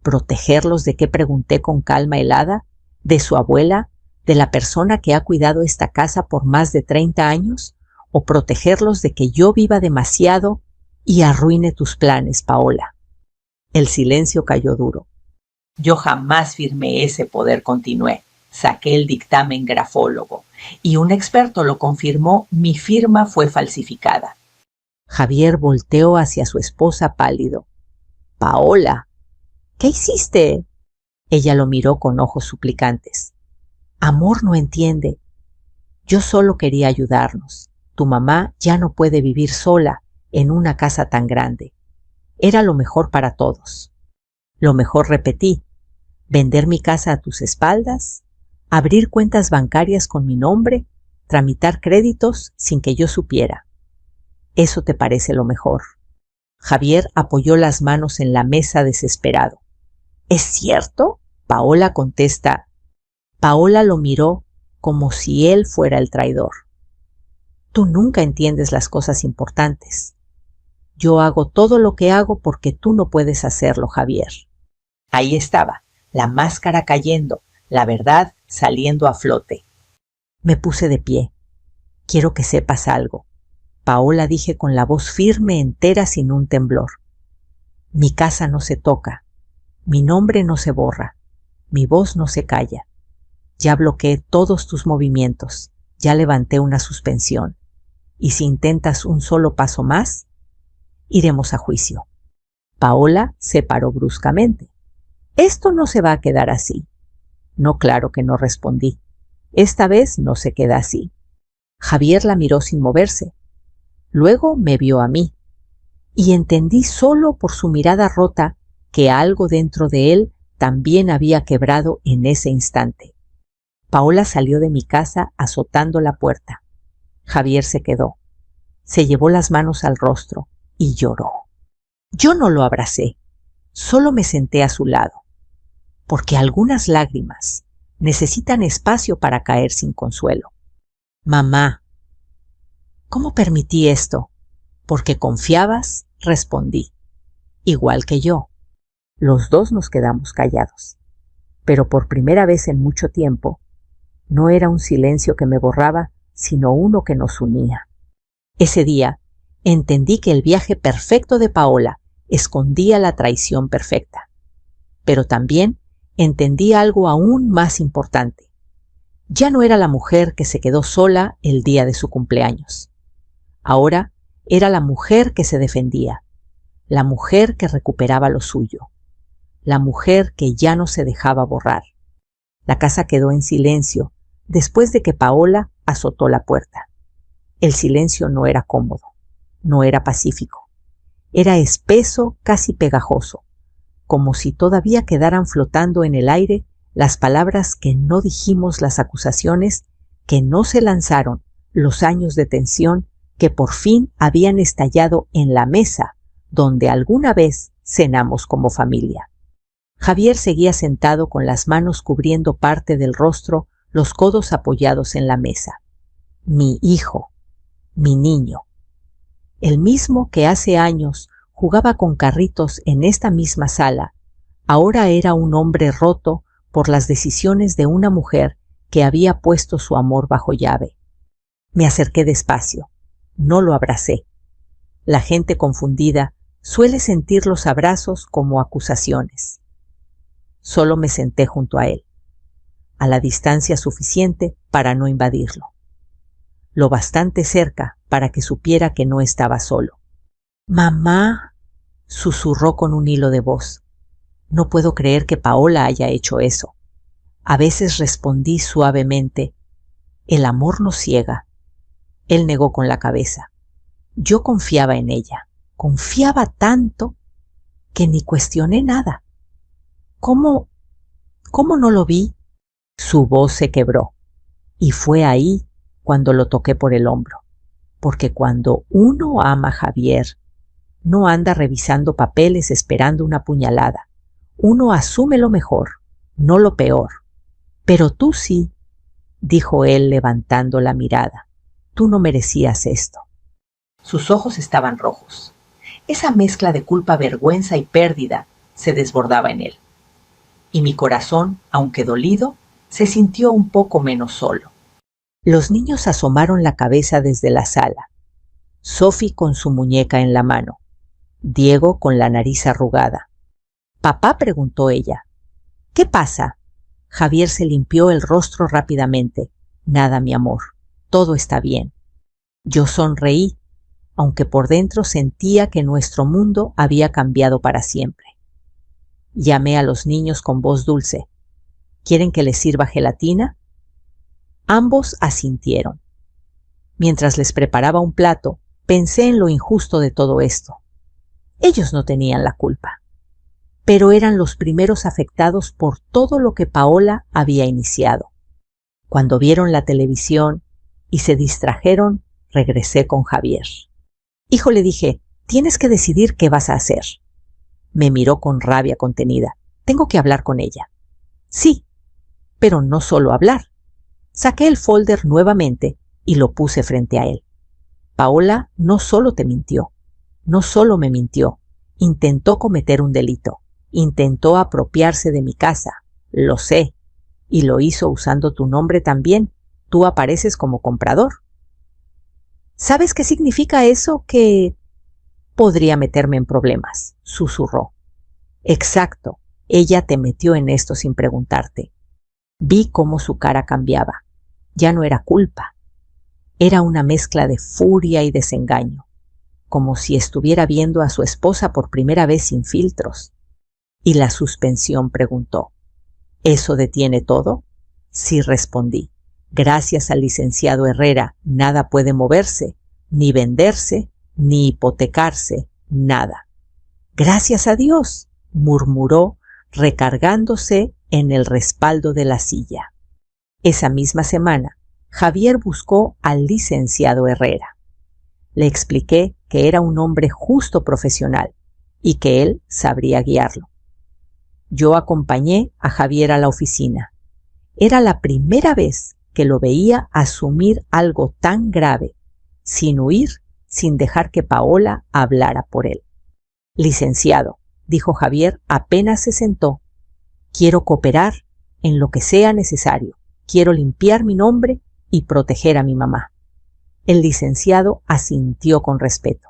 ¿Protegerlos de qué? Pregunté con calma helada. ¿De su abuela? ¿De la persona que ha cuidado esta casa por más de 30 años? ¿O protegerlos de que yo viva demasiado y arruine tus planes, Paola? El silencio cayó duro. Yo jamás firmé ese poder, continué. Saqué el dictamen grafólogo y un experto lo confirmó, mi firma fue falsificada. Javier volteó hacia su esposa pálido. Paola, ¿qué hiciste? Ella lo miró con ojos suplicantes. Amor, no entiende. Yo solo quería ayudarnos. Tu mamá ya no puede vivir sola en una casa tan grande. Era lo mejor para todos. Lo mejor, repetí, vender mi casa a tus espaldas, abrir cuentas bancarias con mi nombre, tramitar créditos sin que yo supiera. ¿Eso te parece lo mejor? Javier apoyó las manos en la mesa desesperado. ¿Es cierto? Paola contesta. Paola lo miró como si él fuera el traidor. Tú nunca entiendes las cosas importantes. Yo hago todo lo que hago porque tú no puedes hacerlo, Javier. Ahí estaba, la máscara cayendo, la verdad saliendo a flote. Me puse de pie. Quiero que sepas algo. Paola, dije con la voz firme, entera, sin un temblor. Mi casa no se toca. Mi nombre no se borra. Mi voz no se calla. Ya bloqueé todos tus movimientos. Ya levanté una suspensión. Y si intentas un solo paso más, iremos a juicio. Paola se paró bruscamente. Esto no se va a quedar así. No, claro que no, respondí. Esta vez no se queda así. Javier la miró sin moverse. Luego me vio a mí. Y entendí solo por su mirada rota que algo dentro de él también había quebrado en ese instante. Paola salió de mi casa azotando la puerta. Javier se quedó. Se llevó las manos al rostro y lloró. Yo no lo abracé, solo me senté a su lado, porque algunas lágrimas necesitan espacio para caer sin consuelo. Mamá, ¿cómo permití esto? Porque confiabas, respondí. Igual que yo. Los dos nos quedamos callados. Pero por primera vez en mucho tiempo, no era un silencio que me borraba, sino uno que nos unía. Ese día, entendí que el viaje perfecto de Paola escondía la traición perfecta. Pero también entendí algo aún más importante. Ya no era la mujer que se quedó sola el día de su cumpleaños. Ahora era la mujer que se defendía, la mujer que recuperaba lo suyo, la mujer que ya no se dejaba borrar. La casa quedó en silencio después de que Paola azotó la puerta. El silencio no era cómodo, no era pacífico. Era espeso, casi pegajoso, como si todavía quedaran flotando en el aire las palabras que no dijimos, las acusaciones que no se lanzaron, los años de tensión que por fin habían estallado en la mesa donde alguna vez cenamos como familia. Javier seguía sentado con las manos cubriendo parte del rostro, los codos apoyados en la mesa. Mi hijo, mi niño, el mismo que hace años jugaba con carritos en esta misma sala, ahora era un hombre roto por las decisiones de una mujer que había puesto su amor bajo llave. Me acerqué despacio, no lo abracé. La gente confundida suele sentir los abrazos como acusaciones. Solo me senté junto a él, a la distancia suficiente para no invadirlo, lo bastante cerca para que supiera que no estaba solo. «Mamá», susurró con un hilo de voz. No puedo creer que Paola haya hecho eso. A veces respondí suavemente, el amor nos ciega, Él negó con la cabeza. Yo confiaba en ella. Confiaba tanto que ni cuestioné nada. ¿Cómo no lo vi? Su voz se quebró. Y fue ahí cuando lo toqué por el hombro. Porque cuando uno ama a Javier, no anda revisando papeles esperando una puñalada. Uno asume lo mejor, no lo peor. Pero tú sí, dijo él levantando la mirada. Tú no merecías esto. Sus ojos estaban rojos. Esa mezcla de culpa, vergüenza y pérdida se desbordaba en él. Y mi corazón, aunque dolido, se sintió un poco menos solo. Los niños asomaron la cabeza desde la sala. Sophie con su muñeca en la mano. Diego con la nariz arrugada. «¿Papá?», preguntó ella. «¿Qué pasa?». Javier se limpió el rostro rápidamente. «Nada, mi amor. Todo está bien». Yo sonreí, aunque por dentro sentía que nuestro mundo había cambiado para siempre. Llamé a los niños con voz dulce. «¿Quieren que les sirva gelatina?». Ambos asintieron. Mientras les preparaba un plato, pensé en lo injusto de todo esto. Ellos no tenían la culpa, pero eran los primeros afectados por todo lo que Paola había iniciado. Cuando vieron la televisión y se distrajeron, regresé con Javier. «Hijo», le dije, «tienes que decidir qué vas a hacer». Me miró con rabia contenida. «Tengo que hablar con ella». «Sí, pero no solo hablar». Saqué el folder nuevamente y lo puse frente a él. «Paola no solo te mintió, no solo me mintió, intentó cometer un delito, intentó apropiarse de mi casa, lo sé, y lo hizo usando tu nombre también. Tú apareces como comprador». «¿Sabes qué significa eso? Que podría meterme en problemas», susurró. «Exacto, ella te metió en esto sin preguntarte». Vi cómo su cara cambiaba. Ya no era culpa. Era una mezcla de furia y desengaño, como si estuviera viendo a su esposa por primera vez sin filtros. «¿Y la suspensión?», preguntó. «¿Eso detiene todo?». Sí, respondí. «Gracias al licenciado Herrera, nada puede moverse, ni venderse, ni hipotecarse, nada». «Gracias a Dios», murmuró, recargándose en el respaldo de la silla. Esa misma semana, Javier buscó al licenciado Herrera. Le expliqué que era un hombre justo profesional y que él sabría guiarlo. Yo acompañé a Javier a la oficina. Era la primera vez que lo veía asumir algo tan grave, sin huir, sin dejar que Paola hablara por él. «Licenciado», dijo Javier apenas se sentó, «quiero cooperar en lo que sea necesario. Quiero limpiar mi nombre y proteger a mi mamá». El licenciado asintió con respeto.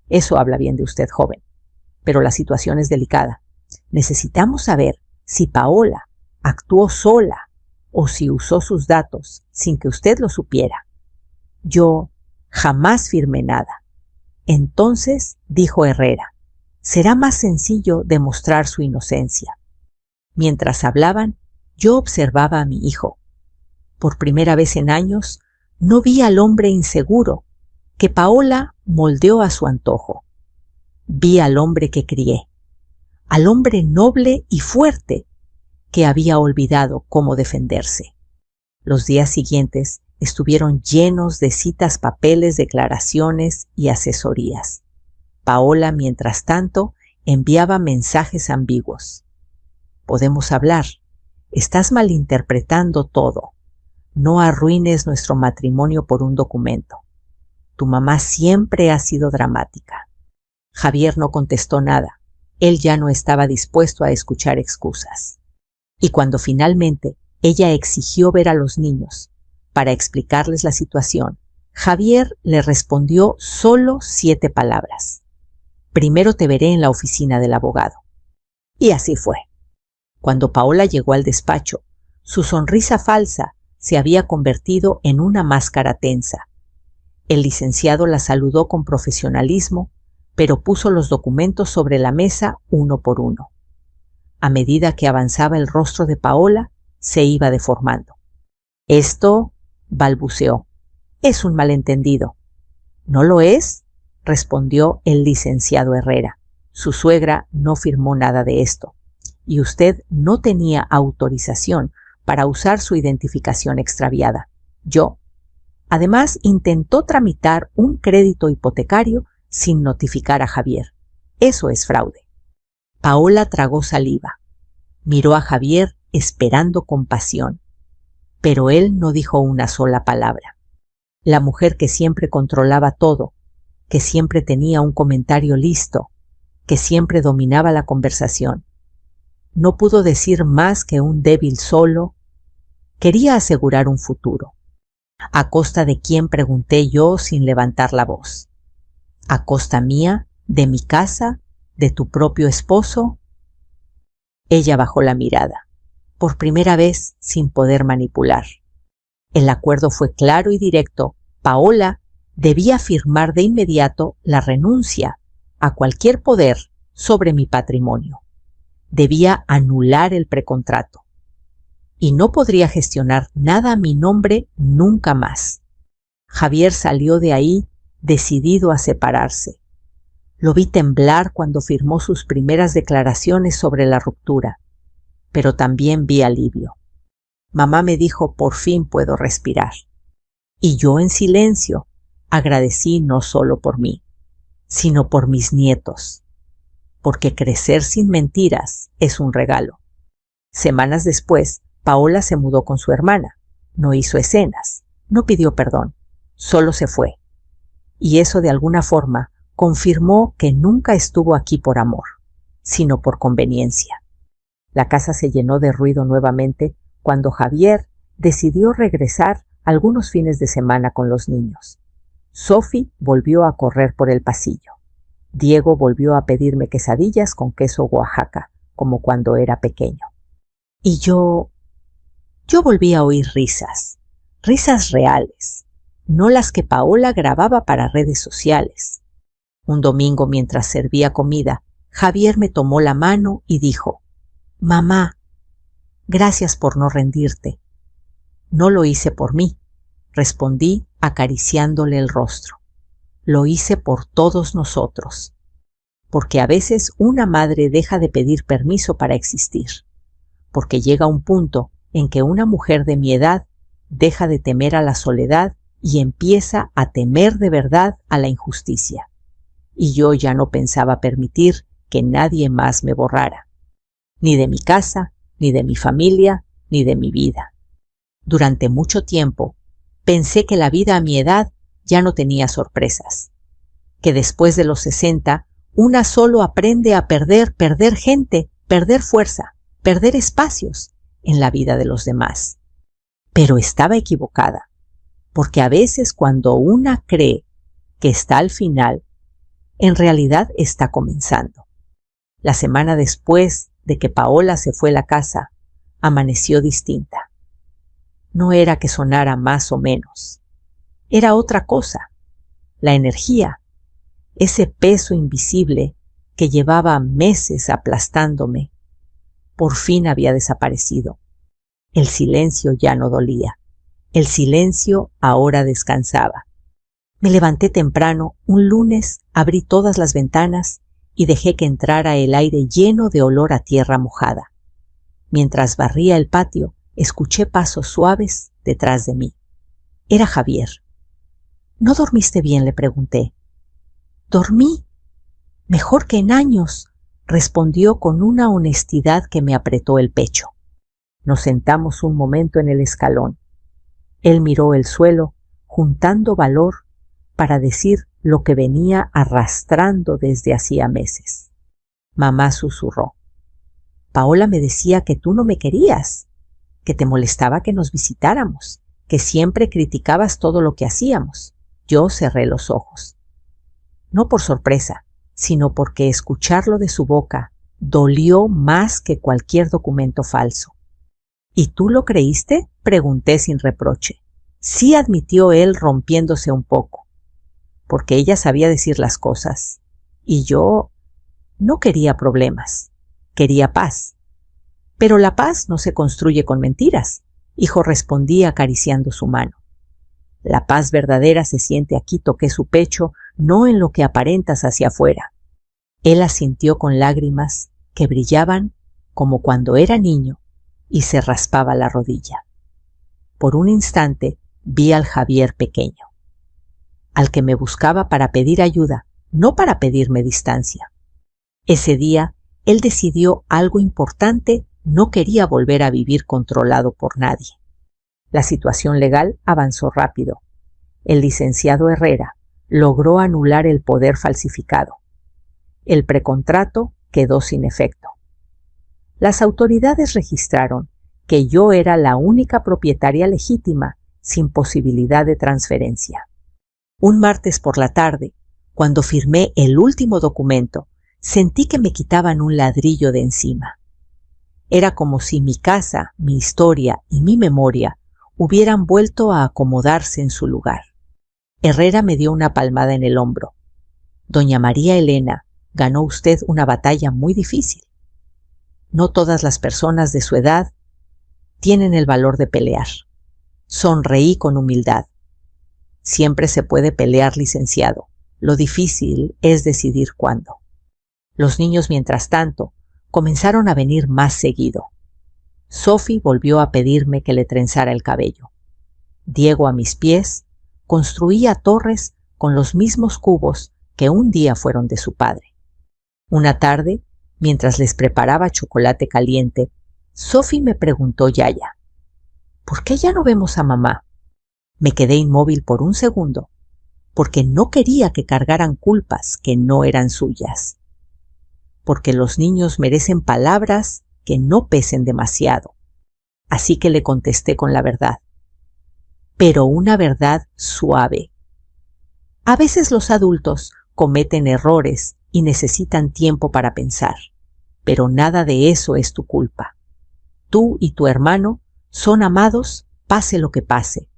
«Eso habla bien de usted, joven, pero la situación es delicada. Necesitamos saber si Paola actuó sola o si usó sus datos sin que usted lo supiera. Yo jamás firmé nada». Entonces, dijo Herrera, «será más sencillo demostrar su inocencia». Mientras hablaban, yo observaba a mi hijo. Por primera vez en años, no vi al hombre inseguro que Paola moldeó a su antojo. Vi al hombre que crié, al hombre noble y fuerte que había olvidado cómo defenderse. Los días siguientes estuvieron llenos de citas, papeles, declaraciones y asesorías. Paola, mientras tanto, enviaba mensajes ambiguos. «Podemos hablar. Estás malinterpretando todo. No arruines nuestro matrimonio por un documento. Tu mamá siempre ha sido dramática». Javier no contestó nada. Él ya no estaba dispuesto a escuchar excusas. Y cuando finalmente ella exigió ver a los niños para explicarles la situación, Javier le respondió solo 7 palabras. «Primero te veré en la oficina del abogado». Y así fue. Cuando Paola llegó al despacho, su sonrisa falsa se había convertido en una máscara tensa. El licenciado la saludó con profesionalismo, pero puso los documentos sobre la mesa uno por uno. A medida que avanzaba el rostro de Paola, se iba deformando. «Esto», balbuceó, Es un malentendido. ¿No lo es?, respondió el licenciado Herrera. Su suegra no firmó nada de esto, y usted no tenía autorización para usar su identificación extraviada. Yo. Además, intentó tramitar un crédito hipotecario sin notificar a Javier. Eso es fraude. Paola tragó saliva. Miró a Javier esperando compasión, pero él no dijo una sola palabra. La mujer que siempre controlaba todo, que siempre tenía un comentario listo, que siempre dominaba la conversación, no pudo decir más que un débil solo. Quería asegurar un futuro. ¿A costa de quién?, pregunté yo sin levantar la voz. ¿A costa mía, de mi casa, de tu propio esposo? Ella bajó la mirada, por primera vez sin poder manipular. El acuerdo fue claro y directo. Paola debía firmar de inmediato la renuncia a cualquier poder sobre mi patrimonio. Debía anular el precontrato. Y no podría gestionar nada a mi nombre nunca más. Javier salió de ahí decidido a separarse. Lo vi temblar cuando firmó sus primeras declaraciones sobre la ruptura, pero también vi alivio. Mamá me dijo: por fin puedo respirar. Y yo en silencio agradecí no solo por mí, sino por mis nietos, porque crecer sin mentiras es un regalo. Semanas después, Paola se mudó con su hermana. No hizo escenas, no pidió perdón, solo se fue. Y eso de alguna forma confirmó que nunca estuvo aquí por amor, sino por conveniencia. La casa se llenó de ruido nuevamente cuando Javier decidió regresar algunos fines de semana con los niños. Sophie volvió a correr por el pasillo. Diego volvió a pedirme quesadillas con queso Oaxaca, como cuando era pequeño. Y yo volví a oír risas, risas reales, no las que Paola grababa para redes sociales. Un domingo, mientras servía comida, Javier me tomó la mano y dijo: «Mamá, gracias por no rendirte». «No lo hice por mí», respondí acariciándole el rostro. «Lo hice por todos nosotros». Porque a veces una madre deja de pedir permiso para existir. Porque llega un punto en que una mujer de mi edad deja de temer a la soledad y empieza a temer de verdad a la injusticia. Y yo ya no pensaba permitir que nadie más me borrara. Ni de mi casa, ni de mi familia, ni de mi vida. Durante mucho tiempo pensé que la vida a mi edad ya no tenía sorpresas. Que después de los 60 una solo aprende a perder gente, perder fuerza, perder espacios en la vida de los demás. Pero estaba equivocada, porque a veces cuando una cree que está al final, en realidad está comenzando. La semana después de que Paola se fue a la casa, amaneció distinta. No era que sonara más o menos, era otra cosa, la energía, ese peso invisible que llevaba meses aplastándome, por fin había desaparecido. El silencio ya no dolía, el silencio ahora descansaba. Me levanté temprano, un lunes, abrí todas las ventanas y dejé que entrara el aire lleno de olor a tierra mojada. Mientras barría el patio, escuché pasos suaves detrás de mí. Era Javier. «¿No dormiste bien?», le pregunté. «Dormí. Mejor que en años», respondió con una honestidad que me apretó el pecho. Nos sentamos un momento en el escalón. Él miró el suelo, juntando valor para decir lo que venía arrastrando desde hacía meses. Mamá susurró: «Paola me decía que tú no me querías, que te molestaba que nos visitáramos, que siempre criticabas todo lo que hacíamos». Yo cerré los ojos. No por sorpresa, sino porque escucharlo de su boca dolió más que cualquier documento falso. «¿Y tú lo creíste?», pregunté sin reproche. Sí, admitió él rompiéndose un poco, porque ella sabía decir las cosas, y yo no quería problemas, quería paz. Pero la paz no se construye con mentiras, hijo, respondí acariciando su mano. La paz verdadera se siente aquí, toqué su pecho, no en lo que aparentas hacia afuera. Él asintió con lágrimas que brillaban como cuando era niño y se raspaba la rodilla. Por un instante vi al Javier pequeño, al que me buscaba para pedir ayuda, no para pedirme distancia. Ese día él decidió algo importante, no quería volver a vivir controlado por nadie. La situación legal avanzó rápido. El licenciado Herrera logró anular el poder falsificado. El precontrato quedó sin efecto. Las autoridades registraron que yo era la única propietaria legítima sin posibilidad de transferencia. Un martes por la tarde, cuando firmé el último documento, sentí que me quitaban un ladrillo de encima. Era como si mi casa, mi historia y mi memoria hubieran vuelto a acomodarse en su lugar. Herrera me dio una palmada en el hombro. Doña María Elena, ganó usted una batalla muy difícil. No todas las personas de su edad tienen el valor de pelear. Sonreí con humildad. Siempre se puede pelear, licenciado. Lo difícil es decidir cuándo. Los niños, mientras tanto, comenzaron a venir más seguido. Sophie volvió a pedirme que le trenzara el cabello. Diego, a mis pies, construía torres con los mismos cubos que un día fueron de su padre. Una tarde, mientras les preparaba chocolate caliente, Sophie me preguntó Yaya, ¿por qué ya no vemos a mamá? Me quedé inmóvil por un segundo, porque no quería que cargaran culpas que no eran suyas. Porque los niños merecen palabras que no pesen demasiado. Así que le contesté con la verdad. Pero una verdad suave. A veces los adultos cometen errores y necesitan tiempo para pensar, pero nada de eso es tu culpa. Tú y tu hermano son amados, pase lo que pase.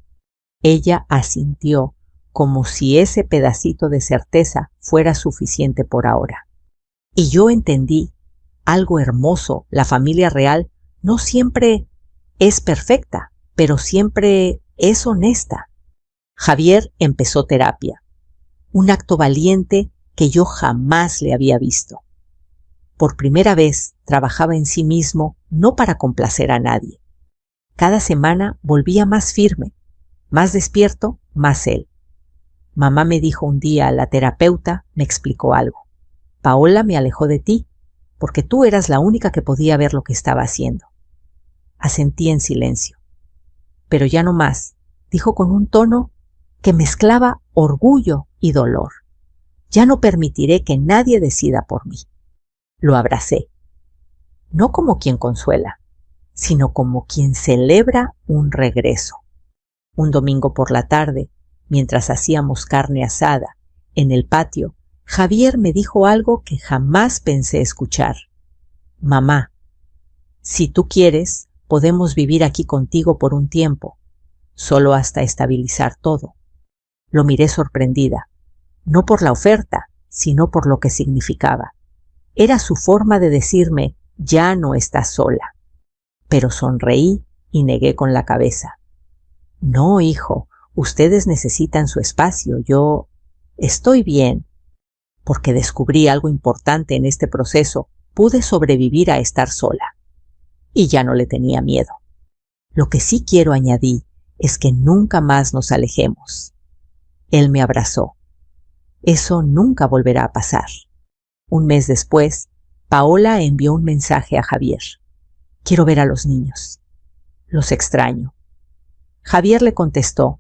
Ella asintió como si ese pedacito de certeza fuera suficiente por ahora. Y yo entendí algo hermoso. La familia real no siempre es perfecta, pero siempre es honesta. Javier empezó terapia, un acto valiente que yo jamás le había visto. Por primera vez trabajaba en sí mismo, no para complacer a nadie. Cada semana volvía más firme, más despierto, más él. Mamá me dijo un día, la terapeuta me explicó algo. Paola me alejó de ti, porque tú eras la única que podía ver lo que estaba haciendo. Asentí en silencio. Pero ya no más, dijo con un tono que mezclaba orgullo y dolor. Ya no permitiré que nadie decida por mí. Lo abracé, no como quien consuela, sino como quien celebra un regreso. Un domingo por la tarde, mientras hacíamos carne asada en el patio, Javier me dijo algo que jamás pensé escuchar. Mamá, si tú quieres, podemos vivir aquí contigo por un tiempo, solo hasta estabilizar todo. Lo miré sorprendida, no por la oferta, sino por lo que significaba. Era su forma de decirme, ya no estás sola. Pero sonreí y negué con la cabeza. No, hijo, ustedes necesitan su espacio, yo estoy bien. Porque descubrí algo importante en este proceso, pude sobrevivir a estar sola. Y ya no le tenía miedo. Lo que sí quiero añadir es que nunca más nos alejemos. Él me abrazó. Eso nunca volverá a pasar. Un mes después, Paola envió un mensaje a Javier. Quiero ver a los niños. Los extraño. Javier le contestó,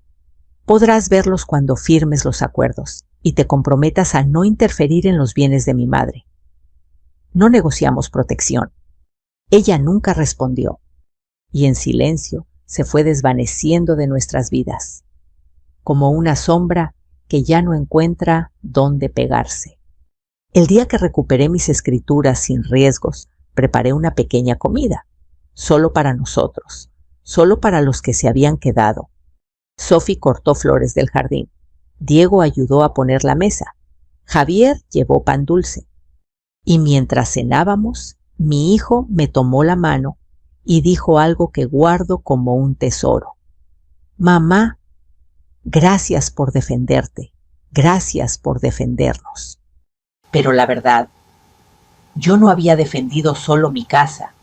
podrás verlos cuando firmes los acuerdos y te comprometas a no interferir en los bienes de mi madre. No negociamos protección. Ella nunca respondió, y en silencio se fue desvaneciendo de nuestras vidas, como una sombra que ya no encuentra dónde pegarse. El día que recuperé mis escrituras sin riesgos, preparé una pequeña comida, solo para nosotros, solo para los que se habían quedado. Sophie cortó flores del jardín. Diego ayudó a poner la mesa. Javier llevó pan dulce. Y mientras cenábamos, mi hijo me tomó la mano y dijo algo que guardo como un tesoro. Mamá, Gracias por defenderte. Gracias por defendernos. Pero la verdad, yo no había defendido solo mi casa.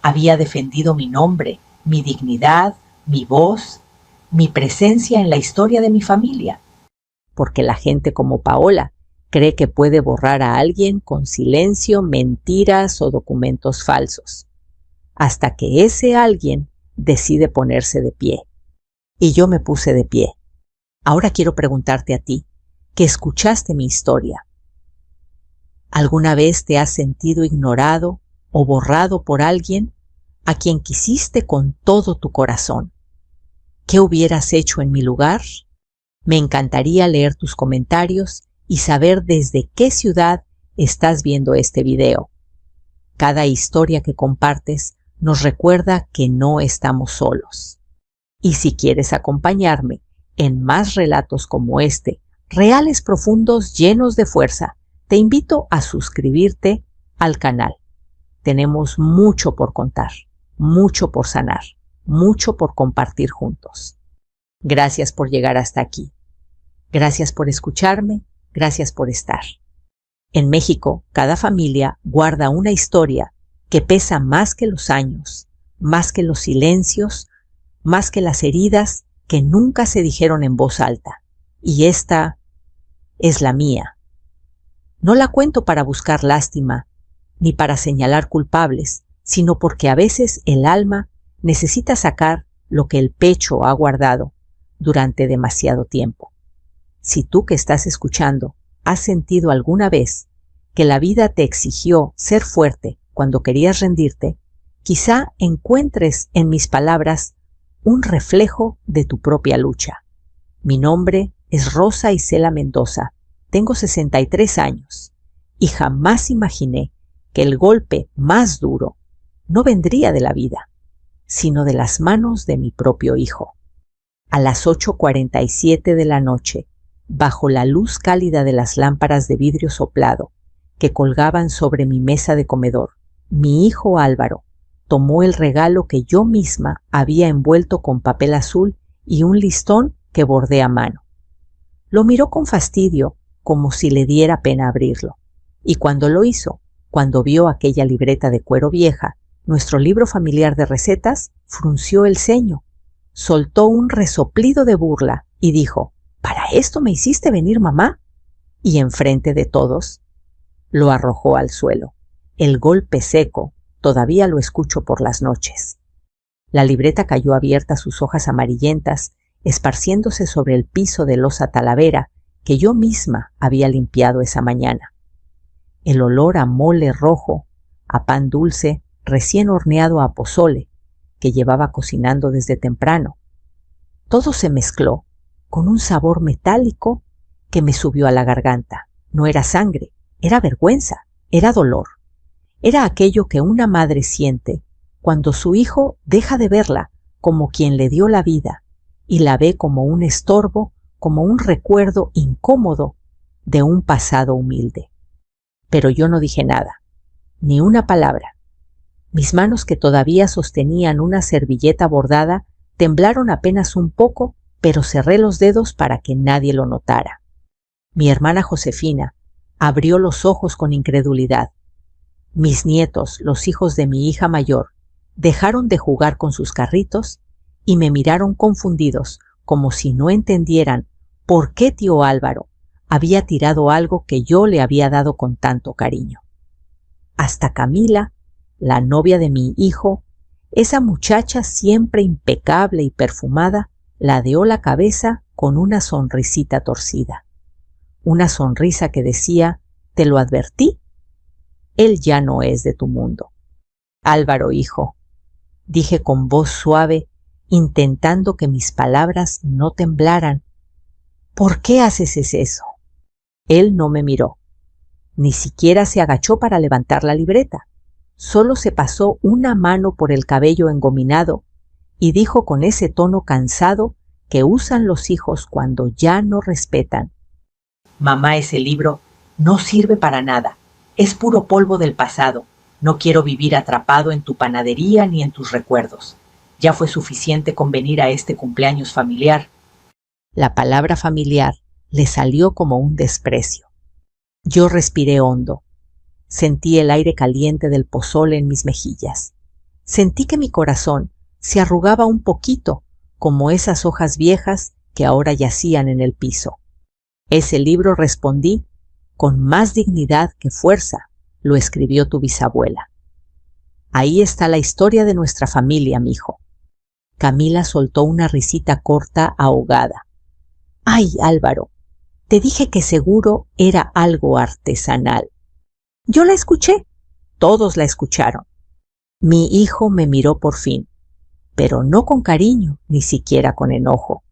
Había defendido mi nombre, mi dignidad, mi voz, mi presencia en la historia de mi familia. Porque la gente como Paola cree que puede borrar a alguien con silencio, mentiras o documentos falsos, hasta que ese alguien decide ponerse de pie. Y yo me puse de pie. Ahora quiero preguntarte a ti, que escuchaste mi historia. ¿Alguna vez te has sentido ignorado o borrado por alguien a quien quisiste con todo tu corazón? ¿Qué hubieras hecho en mi lugar? Me encantaría leer tus comentarios y saber desde qué ciudad estás viendo este video. Cada historia que compartes nos recuerda que no estamos solos. Y si quieres acompañarme en más relatos como este, reales, profundos, llenos de fuerza, te invito a suscribirte al canal. Tenemos mucho por contar, mucho por sanar, mucho por compartir juntos. Gracias por llegar hasta aquí. Gracias por escucharme, gracias por estar. En México, cada familia guarda una historia que pesa más que los años, más que los silencios, más que las heridas que nunca se dijeron en voz alta. Y esta es la mía. No la cuento para buscar lástima, ni para señalar culpables, sino porque a veces el alma necesita sacar lo que el pecho ha guardado durante demasiado tiempo. Si tú que estás escuchando has sentido alguna vez que la vida te exigió ser fuerte cuando querías rendirte, quizá encuentres en mis palabras un reflejo de tu propia lucha. Mi nombre es Rosa Isela Mendoza, tengo 63 años y jamás imaginé que el golpe más duro no vendría de la vida, sino de las manos de mi propio hijo. A las 8:47 de la noche, bajo la luz cálida de las lámparas de vidrio soplado que colgaban sobre mi mesa de comedor, mi hijo Álvaro tomó el regalo que yo misma había envuelto con papel azul y un listón que bordé a mano. Lo miró con fastidio, como si le diera pena abrirlo, y cuando lo hizo, cuando vio aquella libreta de cuero vieja, nuestro libro familiar de recetas, frunció el ceño, soltó un resoplido de burla y dijo: ¿Para esto me hiciste venir, mamá? Y enfrente de todos, lo arrojó al suelo. El golpe seco todavía lo escucho por las noches. La libreta cayó abierta, sus hojas amarillentas, esparciéndose sobre el piso de losa talavera que yo misma había limpiado esa mañana. El olor a mole rojo, a pan dulce, recién horneado a pozole, que llevaba cocinando desde temprano. Todo se mezcló con un sabor metálico que me subió a la garganta. No era sangre, era vergüenza, era dolor. Era aquello que una madre siente cuando su hijo deja de verla como quien le dio la vida y la ve como un estorbo, como un recuerdo incómodo de un pasado humilde. Pero yo no dije nada, ni una palabra. Mis manos, que todavía sostenían una servilleta bordada, temblaron apenas un poco, pero cerré los dedos para que nadie lo notara. Mi hermana Josefina abrió los ojos con incredulidad. Mis nietos, los hijos de mi hija mayor, dejaron de jugar con sus carritos y me miraron confundidos, como si no entendieran por qué tío Álvaro había tirado algo que yo le había dado con tanto cariño. Hasta Camila, la novia de mi hijo, esa muchacha siempre impecable y perfumada, ladeó la cabeza con una sonrisita torcida. Una sonrisa que decía: «Te lo advertí, él ya no es de tu mundo». «Álvaro, hijo», dije con voz suave, intentando que mis palabras no temblaran, «¿por qué haces eso?». Él no me miró, ni siquiera se agachó para levantar la libreta. Solo se pasó una mano por el cabello engominado y dijo con ese tono cansado que usan los hijos cuando ya no respetan: «Mamá, ese libro no sirve para nada. Es puro polvo del pasado. No quiero vivir atrapado en tu panadería ni en tus recuerdos. Ya fue suficiente con venir a este cumpleaños familiar». La palabra familiar le salió como un desprecio. Yo respiré hondo. Sentí el aire caliente del pozole en mis mejillas. Sentí que mi corazón se arrugaba un poquito, como esas hojas viejas que ahora yacían en el piso. Ese libro, respondí, con más dignidad que fuerza, lo escribió tu bisabuela. Ahí está la historia de nuestra familia, mijo. Camila soltó una risita corta, ahogada. ¡Ay, Álvaro! Te dije que seguro era algo artesanal. Yo la escuché. Todos la escucharon. Mi hijo me miró por fin, pero no con cariño, ni siquiera con enojo.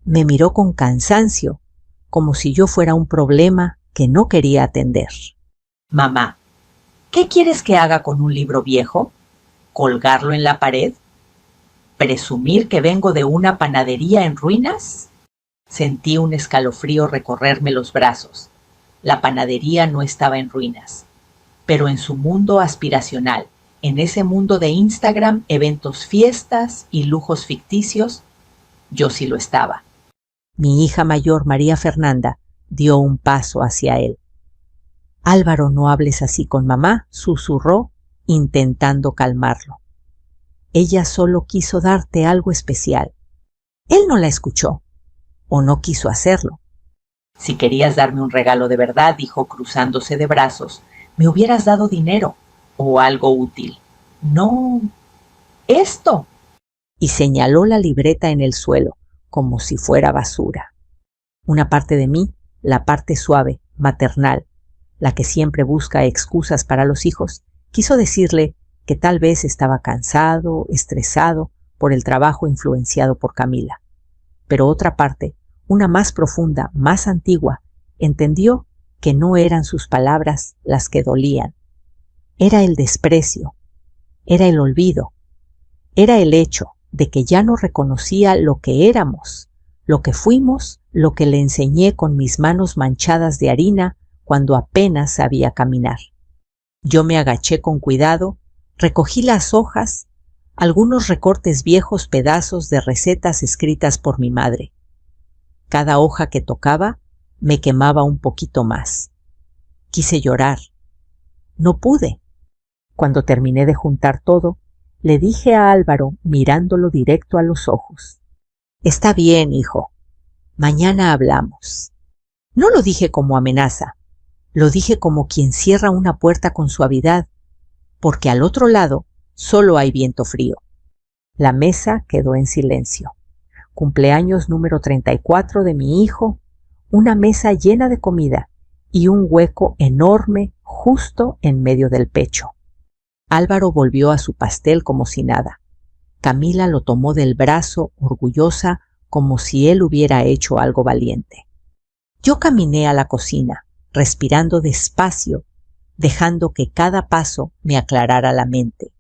Me miró con cansancio, como si yo fuera un problema que no quería atender. Mamá, ¿qué quieres que haga con un libro viejo? ¿Colgarlo en la pared? ¿Presumir que vengo de una panadería en ruinas? Sentí un escalofrío recorrerme los brazos. La panadería no estaba en ruinas, pero en su mundo aspiracional, en ese mundo de Instagram, eventos, fiestas y lujos ficticios, yo sí lo estaba. Mi hija mayor, María Fernanda, dio un paso hacia él. Álvaro, no hables así con mamá, susurró, intentando calmarlo. Ella solo quiso darte algo especial. Él no la escuchó, o no quiso hacerlo. Si querías darme un regalo de verdad, dijo cruzándose de brazos, me hubieras dado dinero o algo útil. No, esto. Y señaló la libreta en el suelo, como si fuera basura. Una parte de mí, la parte suave, maternal, la que siempre busca excusas para los hijos, quiso decirle que tal vez estaba cansado, estresado por el trabajo influenciado por Camila. Pero otra parte, una más profunda, más antigua, entendió que no eran sus palabras las que dolían. Era el desprecio, era el olvido, era el hecho de que ya no reconocía lo que éramos, lo que fuimos, lo que le enseñé con mis manos manchadas de harina cuando apenas sabía caminar. Yo me agaché con cuidado, recogí las hojas, algunos recortes viejos, pedazos de recetas escritas por mi madre. Cada hoja que tocaba me quemaba un poquito más. Quise llorar. No pude. Cuando terminé de juntar todo, le dije a Álvaro, mirándolo directo a los ojos: Está bien, hijo. Mañana hablamos. No lo dije como amenaza. Lo dije como quien cierra una puerta con suavidad, porque al otro lado solo hay viento frío. La mesa quedó en silencio. Cumpleaños número 34 de mi hijo, una mesa llena de comida y un hueco enorme justo en medio del pecho. Álvaro volvió a su pastel como si nada. Camila lo tomó del brazo, orgullosa, como si él hubiera hecho algo valiente. Yo caminé a la cocina, respirando despacio, dejando que cada paso me aclarara la mente.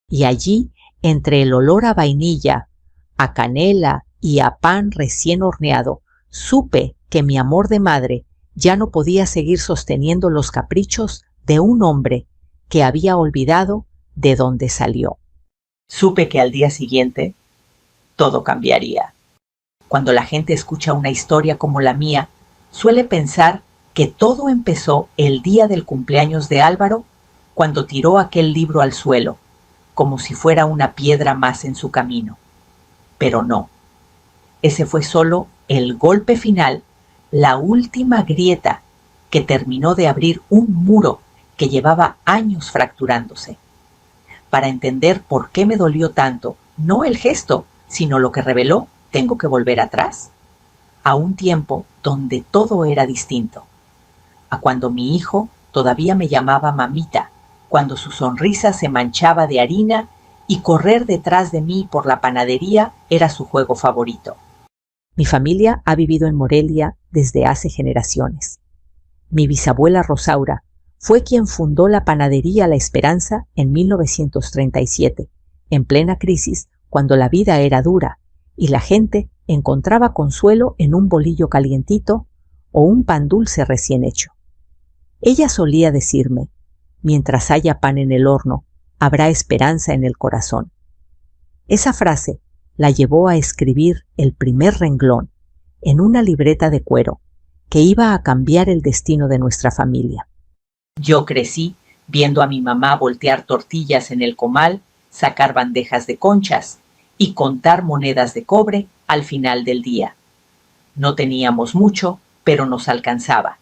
Y allí, entre el olor a vainilla, a canela y a pan recién horneado, supe que mi amor de madre ya no podía seguir sosteniendo los caprichos de un hombre que había olvidado de dónde salió. Supe que al día siguiente todo cambiaría. Cuando la gente escucha una historia como la mía, suele pensar que todo empezó el día del cumpleaños de Álvaro, cuando tiró aquel libro al suelo, como si fuera una piedra más en su camino. Pero no. Ese fue solo el golpe final, la última grieta que terminó de abrir un muro que llevaba años fracturándose. Para entender por qué me dolió tanto, no el gesto, sino lo que reveló, tengo que volver atrás, a un tiempo donde todo era distinto, a cuando mi hijo todavía me llamaba mamita, cuando su sonrisa se manchaba de harina y correr detrás de mí por la panadería era su juego favorito. Mi familia ha vivido en Morelia desde hace generaciones. Mi bisabuela Rosaura fue quien fundó la panadería La Esperanza en 1937, en plena crisis, cuando la vida era dura y la gente encontraba consuelo en un bolillo calientito o un pan dulce recién hecho. Ella solía decirme: mientras haya pan en el horno, habrá esperanza en el corazón. Esa frase la llevó a escribir el primer renglón en una libreta de cuero que iba a cambiar el destino de nuestra familia. Yo crecí viendo a mi mamá voltear tortillas en el comal, sacar bandejas de conchas y contar monedas de cobre al final del día. No teníamos mucho, pero nos alcanzaba.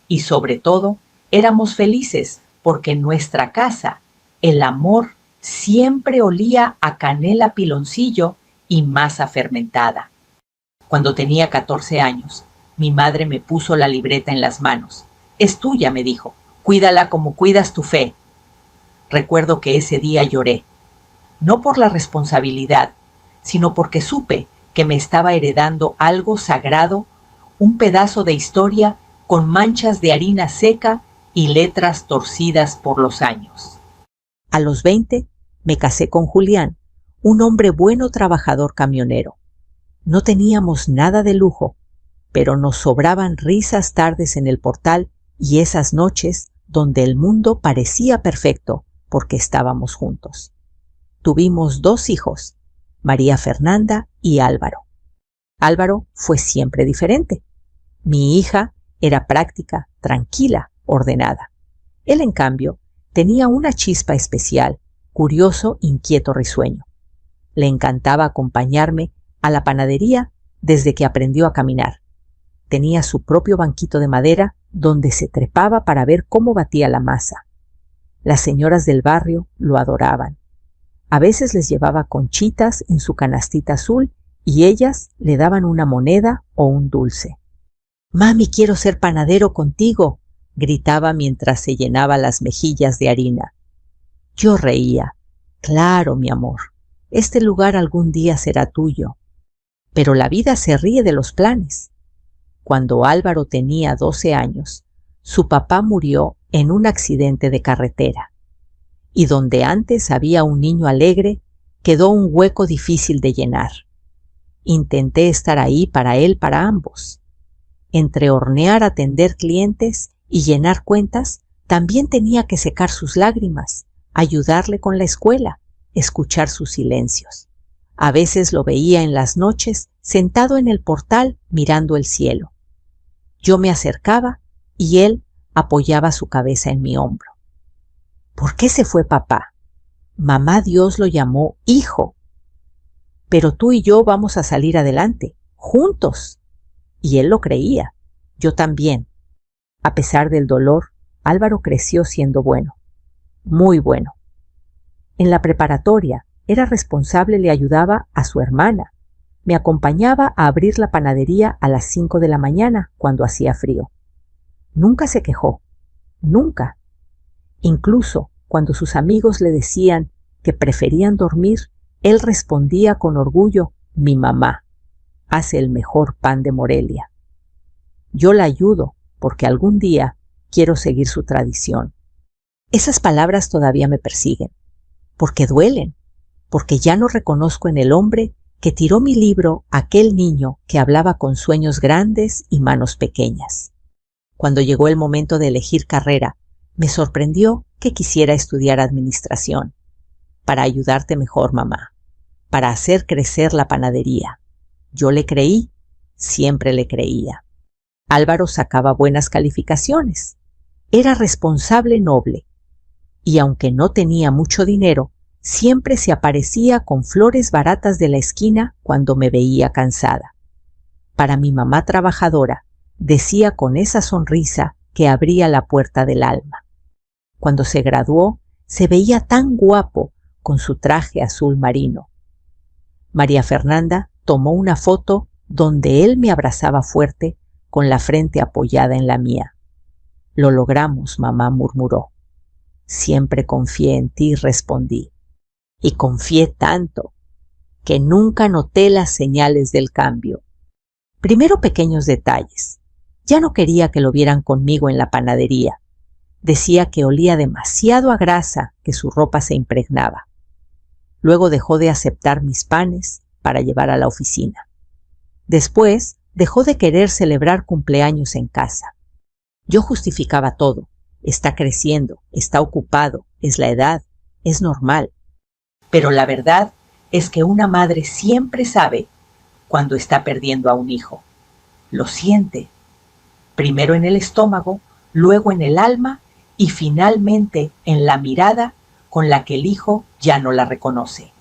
Y sobre todo, éramos felices porque en nuestra casa el amor siempre olía a canela piloncillo y masa fermentada. Cuando tenía 14 años, mi madre me puso la libreta en las manos. Es tuya, me dijo. Cuídala como cuidas tu fe. Recuerdo que ese día lloré. No por la responsabilidad, sino porque supe que me estaba heredando algo sagrado, un pedazo de historia con manchas de harina seca y letras torcidas por los años. A los 20 me casé con Julián, un hombre bueno trabajador camionero. No teníamos nada de lujo, pero nos sobraban risas tardes en el portal y esas noches donde el mundo parecía perfecto porque estábamos juntos. Tuvimos 2 hijos, María Fernanda y Álvaro. Álvaro fue siempre diferente. Mi hija era práctica, tranquila, ordenada. Él, en cambio, tenía una chispa especial, curioso, inquieto, risueño. Le encantaba acompañarme a la panadería desde que aprendió a caminar. Tenía su propio banquito de madera donde se trepaba para ver cómo batía la masa. Las señoras del barrio lo adoraban. A veces les llevaba conchitas en su canastita azul y ellas le daban una moneda o un dulce. «Mami, quiero ser panadero contigo», gritaba mientras se llenaba las mejillas de harina. Yo reía. «Claro, mi amor, este lugar algún día será tuyo». Pero la vida se ríe de los planes. Cuando Álvaro tenía 12 años, su papá murió en un accidente de carretera. Y donde antes había un niño alegre, quedó un hueco difícil de llenar. Intenté estar ahí para él, para ambos. Entre hornear, atender clientes y llenar cuentas, también tenía que secar sus lágrimas, ayudarle con la escuela, escuchar sus silencios. A veces lo veía en las noches sentado en el portal mirando el cielo. Yo me acercaba y él apoyaba su cabeza en mi hombro. ¿Por qué se fue papá? Mamá Dios lo llamó hijo. Pero tú y yo vamos a salir adelante, juntos. Y él lo creía, yo también. A pesar del dolor, Álvaro creció siendo bueno, muy bueno. En la preparatoria, era responsable, le ayudaba a su hermana. Me acompañaba a abrir la panadería a las 5 de la mañana cuando hacía frío. Nunca se quejó, nunca. Incluso cuando sus amigos le decían que preferían dormir, él respondía con orgullo: «Mi mamá hace el mejor pan de Morelia. Yo la ayudo porque algún día quiero seguir su tradición». Esas palabras todavía me persiguen, porque duelen, porque ya no reconozco en el hombre que tiró mi libro aquel niño que hablaba con sueños grandes y manos pequeñas. Cuando llegó el momento de elegir carrera, me sorprendió que quisiera estudiar administración. «Para ayudarte mejor, mamá, para hacer crecer la panadería». Yo le creí, siempre le creía. Álvaro sacaba buenas calificaciones. Era responsable, noble. Y aunque no tenía mucho dinero, siempre se aparecía con flores baratas de la esquina cuando me veía cansada. Para mi mamá trabajadora, decía con esa sonrisa que abría la puerta del alma. Cuando se graduó, se veía tan guapo con su traje azul marino. María Fernanda tomó una foto donde él me abrazaba fuerte, con la frente apoyada en la mía. «Lo logramos», mamá murmuró. «Siempre confié en ti», respondí. Y confié tanto que nunca noté las señales del cambio. Primero, pequeños detalles. Ya no quería que lo vieran conmigo en la panadería. Decía que olía demasiado a grasa, que su ropa se impregnaba. Luego dejó de aceptar mis panes para llevar a la oficina. Después dejó de querer celebrar cumpleaños en casa. Yo justificaba todo. Está creciendo, está ocupado, es la edad, es normal. Pero la verdad es que una madre siempre sabe cuando está perdiendo a un hijo. lo siente, primero en el estómago, luego en el alma y finalmente en la mirada con la que el hijo ya no la reconoce.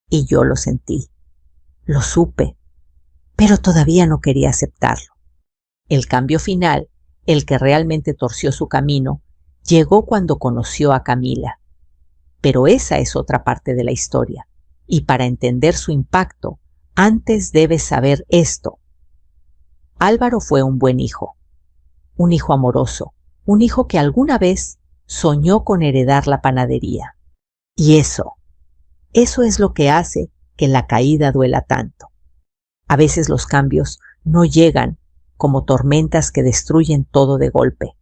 Y yo lo sentí, lo supe, pero todavía no quería aceptarlo. El cambio final, el que realmente torció su camino, llegó cuando conoció a Camila. Pero esa es otra parte de la historia, y para entender su impacto, antes debes saber esto. Álvaro fue un buen hijo, un hijo amoroso, un hijo que alguna vez soñó con heredar la panadería. Y eso es lo que hace que la caída duela tanto. A veces los cambios no llegan como tormentas que destruyen todo de golpe.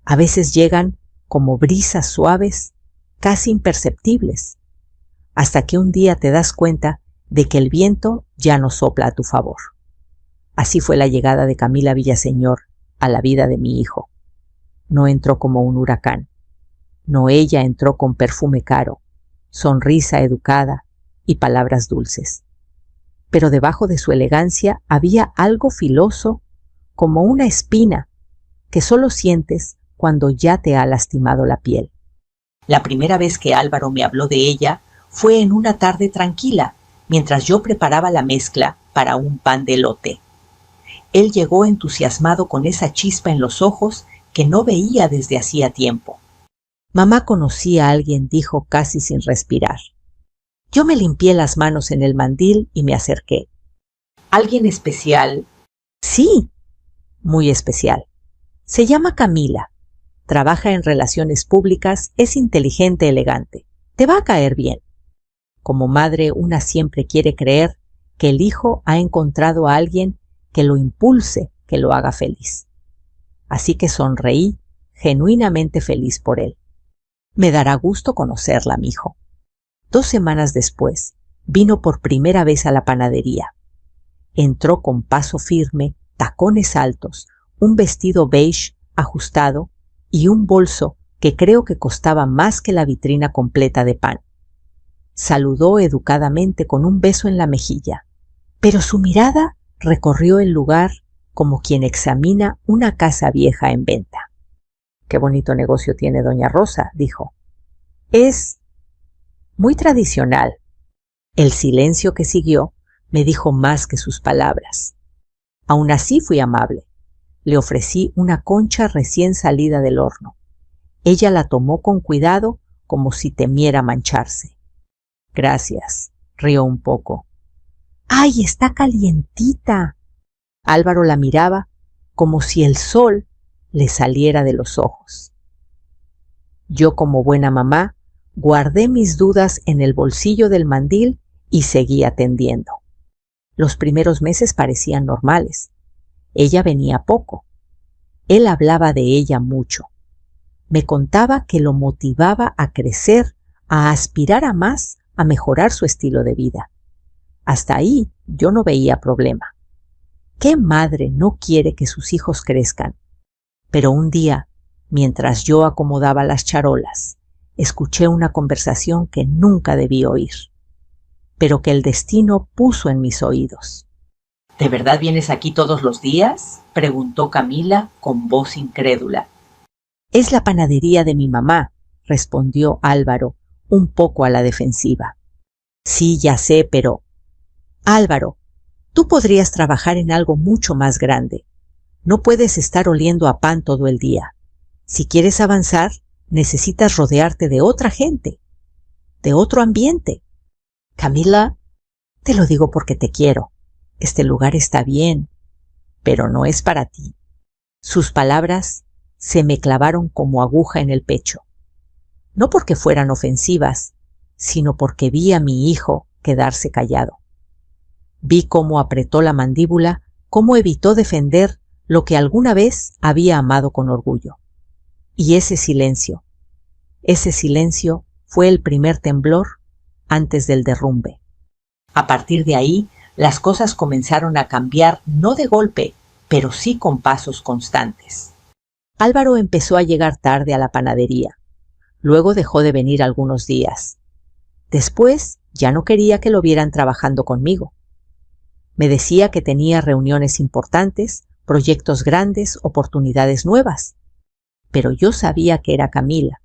A veces llegan como brisas suaves, casi imperceptibles, hasta que un día te das cuenta de que el viento ya no sopla a tu favor. Así fue la llegada de Camila Villaseñor a la vida de mi hijo. No entró como un huracán. No, ella entró con perfume caro, sonrisa educada y palabras dulces. Pero debajo de su elegancia había algo filoso, como una espina, que solo sientes cuando ya te ha lastimado la piel. La primera vez que Álvaro me habló de ella fue en una tarde tranquila, mientras yo preparaba la mezcla para un pan de elote. Él llegó entusiasmado con esa chispa en los ojos que no veía desde hacía tiempo. Mamá conocía a alguien, dijo casi sin respirar. Yo me limpié las manos en el mandil y me acerqué. ¿Alguien especial? Sí, muy especial. Se llama Camila. Trabaja en relaciones públicas, es inteligente, elegante. Te va a caer bien. Como madre, una siempre quiere creer que el hijo ha encontrado a alguien que lo impulse, que lo haga feliz. Así que sonreí, genuinamente feliz por él. Me dará gusto conocerla, mijo. 2 semanas después, vino por primera vez a la panadería. Entró con paso firme, tacones altos, un vestido beige ajustado y un bolso que creo que costaba más que la vitrina completa de pan. Saludó educadamente con un beso en la mejilla, pero su mirada recorrió el lugar como quien examina una casa vieja en venta. «Qué bonito negocio tiene doña Rosa», dijo. «Es muy tradicional». El silencio que siguió me dijo más que sus palabras. Aún así fui amable. Le ofrecí una concha recién salida del horno. Ella la tomó con cuidado, como si temiera mancharse. «Gracias», rió un poco. «¡Ay, está calientita!». Álvaro la miraba como si el sol le saliera de los ojos. Yo, como buena mamá, guardé mis dudas en el bolsillo del mandil y seguí atendiendo. Los primeros meses parecían normales. Ella venía poco. Él hablaba de ella mucho. Me contaba que lo motivaba a crecer, a aspirar a más, a mejorar su estilo de vida. Hasta ahí yo no veía problema. ¿Qué madre no quiere que sus hijos crezcan? Pero un día, mientras yo acomodaba las charolas, escuché una conversación que nunca debí oír, pero que el destino puso en mis oídos. «¿De verdad vienes aquí todos los días?», preguntó Camila con voz incrédula. «Es la panadería de mi mamá», respondió Álvaro, un poco a la defensiva. «Sí, ya sé, pero...». «Álvaro, tú podrías trabajar en algo mucho más grande. No puedes estar oliendo a pan todo el día. Si quieres avanzar, necesitas rodearte de otra gente, de otro ambiente». «Camila, te lo digo porque te quiero. Este lugar está bien, pero no es para ti». Sus palabras se me clavaron como aguja en el pecho. No porque fueran ofensivas, sino porque vi a mi hijo quedarse callado. Vi cómo apretó la mandíbula, cómo evitó defender lo que alguna vez había amado con orgullo. Y ese silencio fue el primer temblor antes del derrumbe. A partir de ahí, las cosas comenzaron a cambiar, no de golpe, pero sí con pasos constantes. Álvaro empezó a llegar tarde a la panadería. Luego dejó de venir algunos días. Después ya no quería que lo vieran trabajando conmigo. Me decía que tenía reuniones importantes proyectos grandes, oportunidades nuevas. Pero yo sabía que era Camila,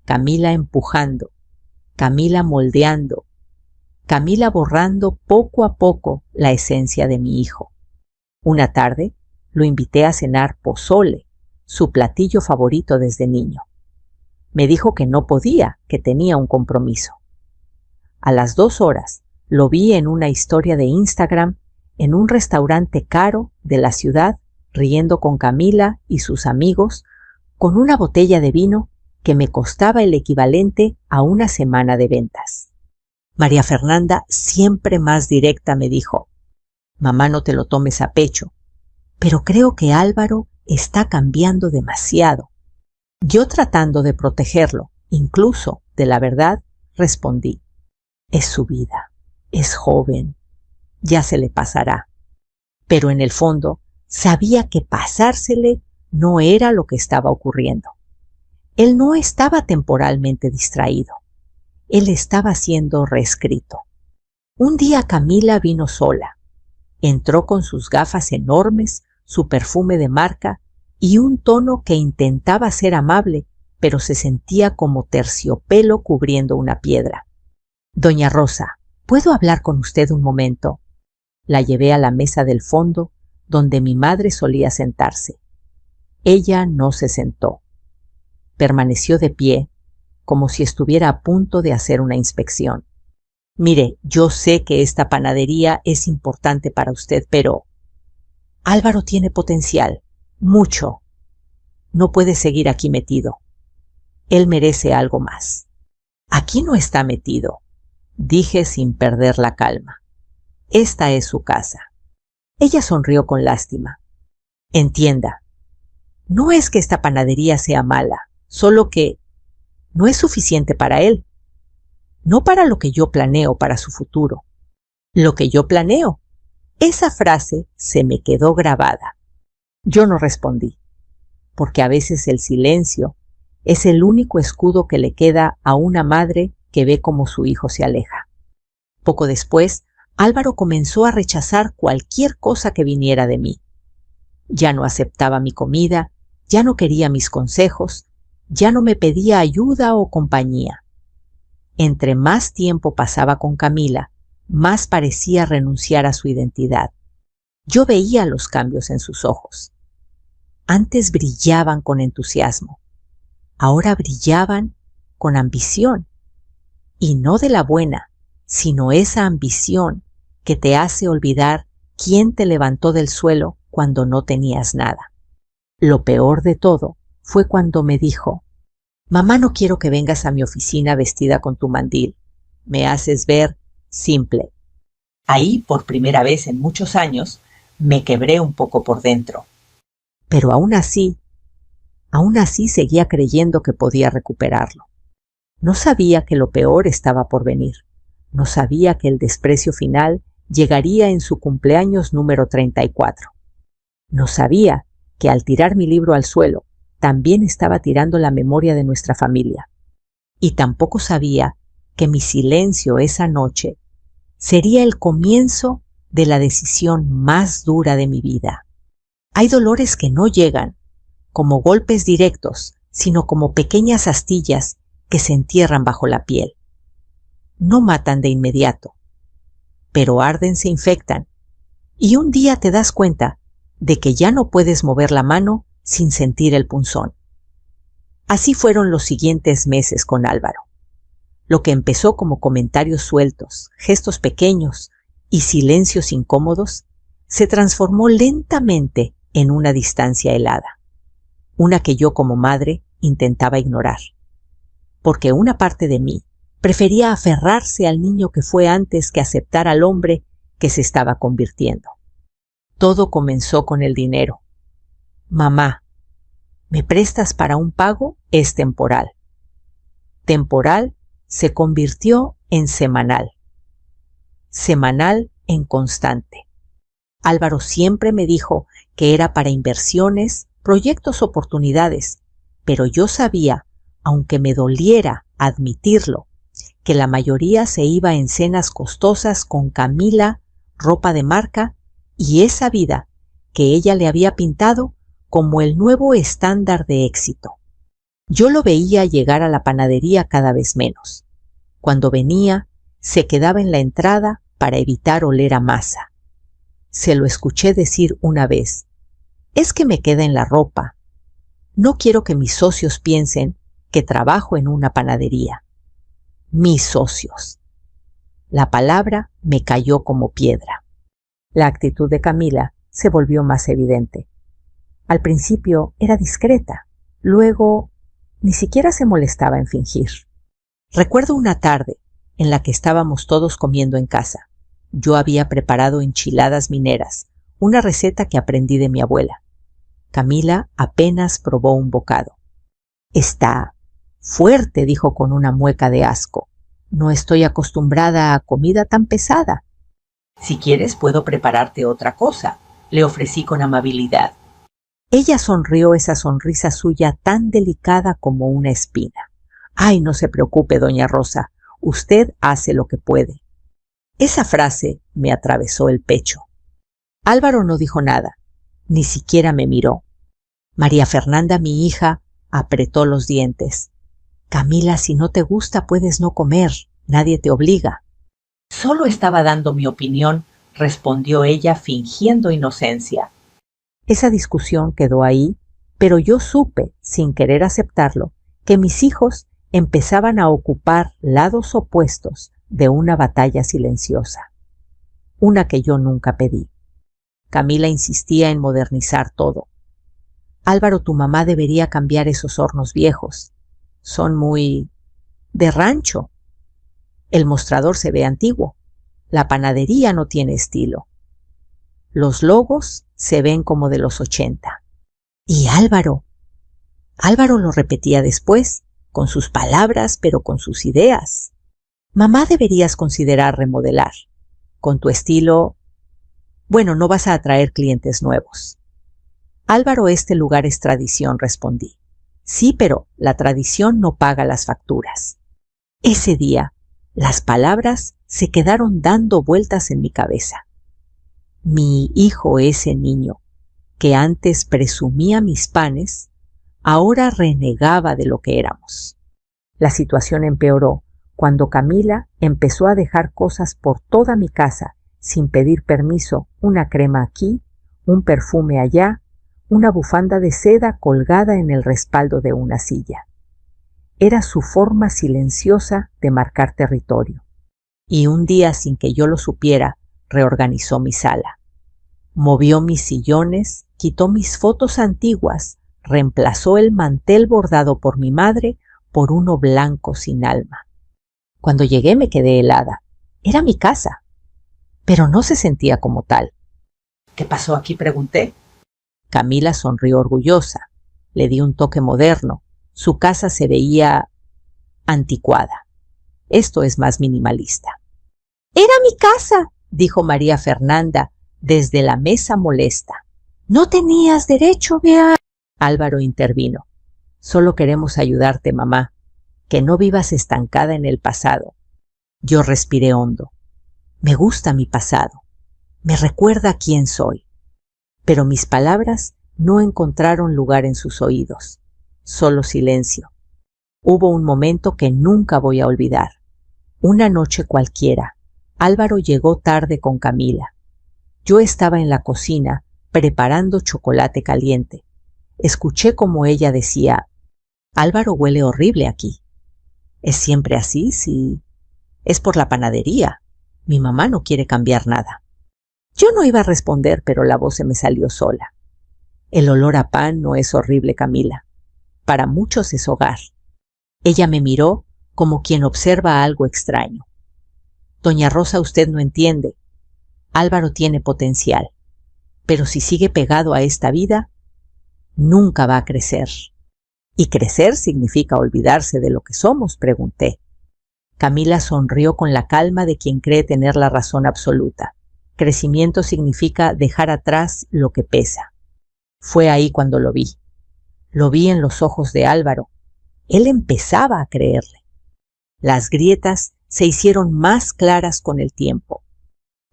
Camila empujando, Camila moldeando, Camila borrando poco a poco la esencia de mi hijo. Una tarde lo invité a cenar pozole, su platillo favorito desde niño. Me dijo que no podía, que tenía un compromiso. A las 2 horas lo vi en una historia de Instagram en un restaurante caro de la ciudad, riendo con Camila y sus amigos, con una botella de vino que me costaba el equivalente a una semana de ventas. María Fernanda, siempre más directa, me dijo: «Mamá, no te lo tomes a pecho, pero creo que Álvaro está cambiando demasiado». Yo, tratando de protegerlo, incluso de la verdad, respondí: «Es su vida, es joven, ya se le pasará». Pero en el fondo sabía que pasársele no era lo que estaba ocurriendo. Él no estaba temporalmente distraído. Él estaba siendo reescrito. Un día Camila vino sola. Entró con sus gafas enormes, su perfume de marca y un tono que intentaba ser amable, pero se sentía como terciopelo cubriendo una piedra. «Doña Rosa, ¿puedo hablar con usted un momento?». La llevé a la mesa del fondo, donde mi madre solía sentarse. Ella no se sentó. Permaneció de pie, como si estuviera a punto de hacer una inspección. «Mire, yo sé que esta panadería es importante para usted, pero Álvaro tiene potencial, mucho. No puede seguir aquí metido. Él merece algo más». «Aquí no está metido», dije sin perder la calma. «Esta es su casa». Ella sonrió con lástima. «Entienda, no es que esta panadería sea mala, solo que no es suficiente para él. No para lo que yo planeo para su futuro. Lo que yo planeo». Esa frase se me quedó grabada. Yo no respondí, porque a veces el silencio es el único escudo que le queda a una madre que ve cómo su hijo se aleja. Poco después, Álvaro comenzó a rechazar cualquier cosa que viniera de mí. Ya no aceptaba mi comida, ya no quería mis consejos, ya no me pedía ayuda o compañía. Entre más tiempo pasaba con Camila, más parecía renunciar a su identidad. Yo veía los cambios en sus ojos. Antes brillaban con entusiasmo, ahora brillaban con ambición. Y no de la buena, sino esa ambición que te hace olvidar quién te levantó del suelo cuando no tenías nada. Lo peor de todo fue cuando me dijo: «Mamá, no quiero que vengas a mi oficina vestida con tu mandil. Me haces ver simple». Ahí, por primera vez en muchos años, me quebré un poco por dentro. Pero aún así seguía creyendo que podía recuperarlo. No sabía que lo peor estaba por venir. No sabía que el desprecio final llegaría en su cumpleaños número 34. No sabía que al tirar mi libro al suelo, también estaba tirando la memoria de nuestra familia. Y tampoco sabía que mi silencio esa noche sería el comienzo de la decisión más dura de mi vida. Hay dolores que no llegan como golpes directos, sino como pequeñas astillas que se entierran bajo la piel. No matan de inmediato, pero arden, se infectan, y un día te das cuenta de que ya no puedes mover la mano sin sentir el punzón. Así fueron los siguientes meses con Álvaro. Lo que empezó como comentarios sueltos, gestos pequeños y silencios incómodos, se transformó lentamente en una distancia helada, una que yo como madre intentaba ignorar, porque una parte de mí prefería aferrarse al niño que fue antes que aceptar al hombre que se estaba convirtiendo. Todo comenzó con el dinero. «Mamá, ¿me prestas para un pago?». Es temporal. Temporal se convirtió en semanal. Semanal en constante. Álvaro siempre me dijo que era para inversiones, proyectos, oportunidades, pero yo sabía, aunque me doliera admitirlo, que la mayoría se iba en cenas costosas con Camila, ropa de marca y esa vida que ella le había pintado como el nuevo estándar de éxito. Yo lo veía llegar a la panadería cada vez menos. Cuando venía, se quedaba en la entrada para evitar oler a masa. Se lo escuché decir una vez: «Es que me queda en la ropa. No quiero que mis socios piensen que trabajo en una panadería». Mis socios. La palabra me cayó como piedra. La actitud de Camila se volvió más evidente. Al principio era discreta, luego ni siquiera se molestaba en fingir. Recuerdo una tarde en la que estábamos todos comiendo en casa. Yo había preparado enchiladas mineras, una receta que aprendí de mi abuela. Camila apenas probó un bocado. «Está fuerte», dijo con una mueca de asco. «No estoy acostumbrada a comida tan pesada». «Si quieres puedo prepararte otra cosa», le ofrecí con amabilidad. Ella sonrió esa sonrisa suya tan delicada como una espina. «Ay, no se preocupe, doña Rosa, usted hace lo que puede». Esa frase me atravesó el pecho. Álvaro no dijo nada, ni siquiera me miró. María Fernanda, mi hija, apretó los dientes. «Camila, si no te gusta puedes no comer, nadie te obliga». «Solo estaba dando mi opinión», respondió ella fingiendo inocencia. Esa discusión quedó ahí, pero yo supe, sin querer aceptarlo, que mis hijos empezaban a ocupar lados opuestos de una batalla silenciosa, una que yo nunca pedí. Camila insistía en modernizar todo. «Álvaro, tu mamá debería cambiar esos hornos viejos. Son muy de rancho. El mostrador se ve antiguo. La panadería no tiene estilo. Los logos se ven como de los 80. Y Álvaro lo repetía después, con sus palabras pero con sus ideas. «Mamá, deberías considerar remodelar. Con tu estilo, bueno, no vas a atraer clientes nuevos». «Álvaro, este lugar es tradición», respondí. «Sí, pero la tradición no paga las facturas». Ese día, las palabras se quedaron dando vueltas en mi cabeza. Mi hijo, ese niño, que antes presumía mis panes, ahora renegaba de lo que éramos. La situación empeoró cuando Camila empezó a dejar cosas por toda mi casa sin pedir permiso, una crema aquí, un perfume allá, una bufanda de seda colgada en el respaldo de una silla. Era su forma silenciosa de marcar territorio. Y un día, sin que yo lo supiera, reorganizó mi sala. Movió mis sillones, quitó mis fotos antiguas, reemplazó el mantel bordado por mi madre por uno blanco sin alma. Cuando llegué me quedé helada. Era mi casa, pero no se sentía como tal. «¿Qué pasó aquí?», pregunté. Camila sonrió orgullosa. Le di un toque moderno. Su casa se veía anticuada. Esto es más minimalista. «Era mi casa», dijo María Fernanda desde la mesa molesta. «No tenías derecho, vea». Álvaro intervino. «Solo queremos ayudarte, mamá. Que no vivas estancada en el pasado». Yo respiré hondo. Me gusta mi pasado. Me recuerda quién soy. Pero mis palabras no encontraron lugar en sus oídos. Solo silencio. Hubo un momento que nunca voy a olvidar. Una noche cualquiera, Álvaro llegó tarde con Camila. Yo estaba en la cocina preparando chocolate caliente. Escuché como ella decía: «Álvaro, huele horrible aquí». «¿Es siempre así? Sí. Es por la panadería. Mi mamá no quiere cambiar nada». Yo no iba a responder, pero la voz se me salió sola. «El olor a pan no es horrible, Camila. Para muchos es hogar». Ella me miró como quien observa algo extraño. «Doña Rosa, usted no entiende. Álvaro tiene potencial, pero si sigue pegado a esta vida, nunca va a crecer». «¿Y crecer significa olvidarse de lo que somos?», pregunté. Camila sonrió con la calma de quien cree tener la razón absoluta. Crecimiento significa dejar atrás lo que pesa. Fue ahí cuando lo vi. Lo vi en los ojos de Álvaro. Él empezaba a creerle. Las grietas se hicieron más claras con el tiempo.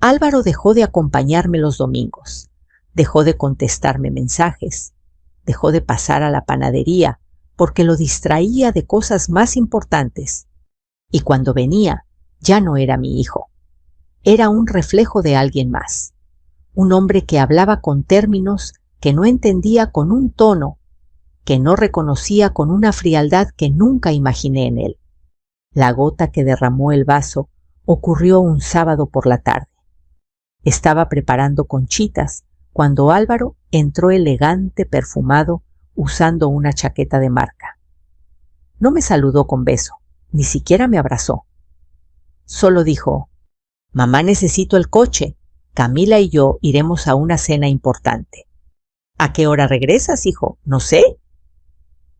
Álvaro dejó de acompañarme los domingos. Dejó de contestarme mensajes, dejó de pasar a la panadería porque lo distraía de cosas más importantes. Y cuando venía, ya no era mi hijo. Era un reflejo de alguien más. Un hombre que hablaba con términos que no entendía, con un tono que no reconocía, con una frialdad que nunca imaginé en él. La gota que derramó el vaso ocurrió un sábado por la tarde. Estaba preparando conchitas cuando Álvaro entró elegante, perfumado, usando una chaqueta de marca. No me saludó con beso, ni siquiera me abrazó. Solo dijo: «Mamá, necesito el coche. Camila y yo iremos a una cena importante». «¿A qué hora regresas, hijo?» «No sé».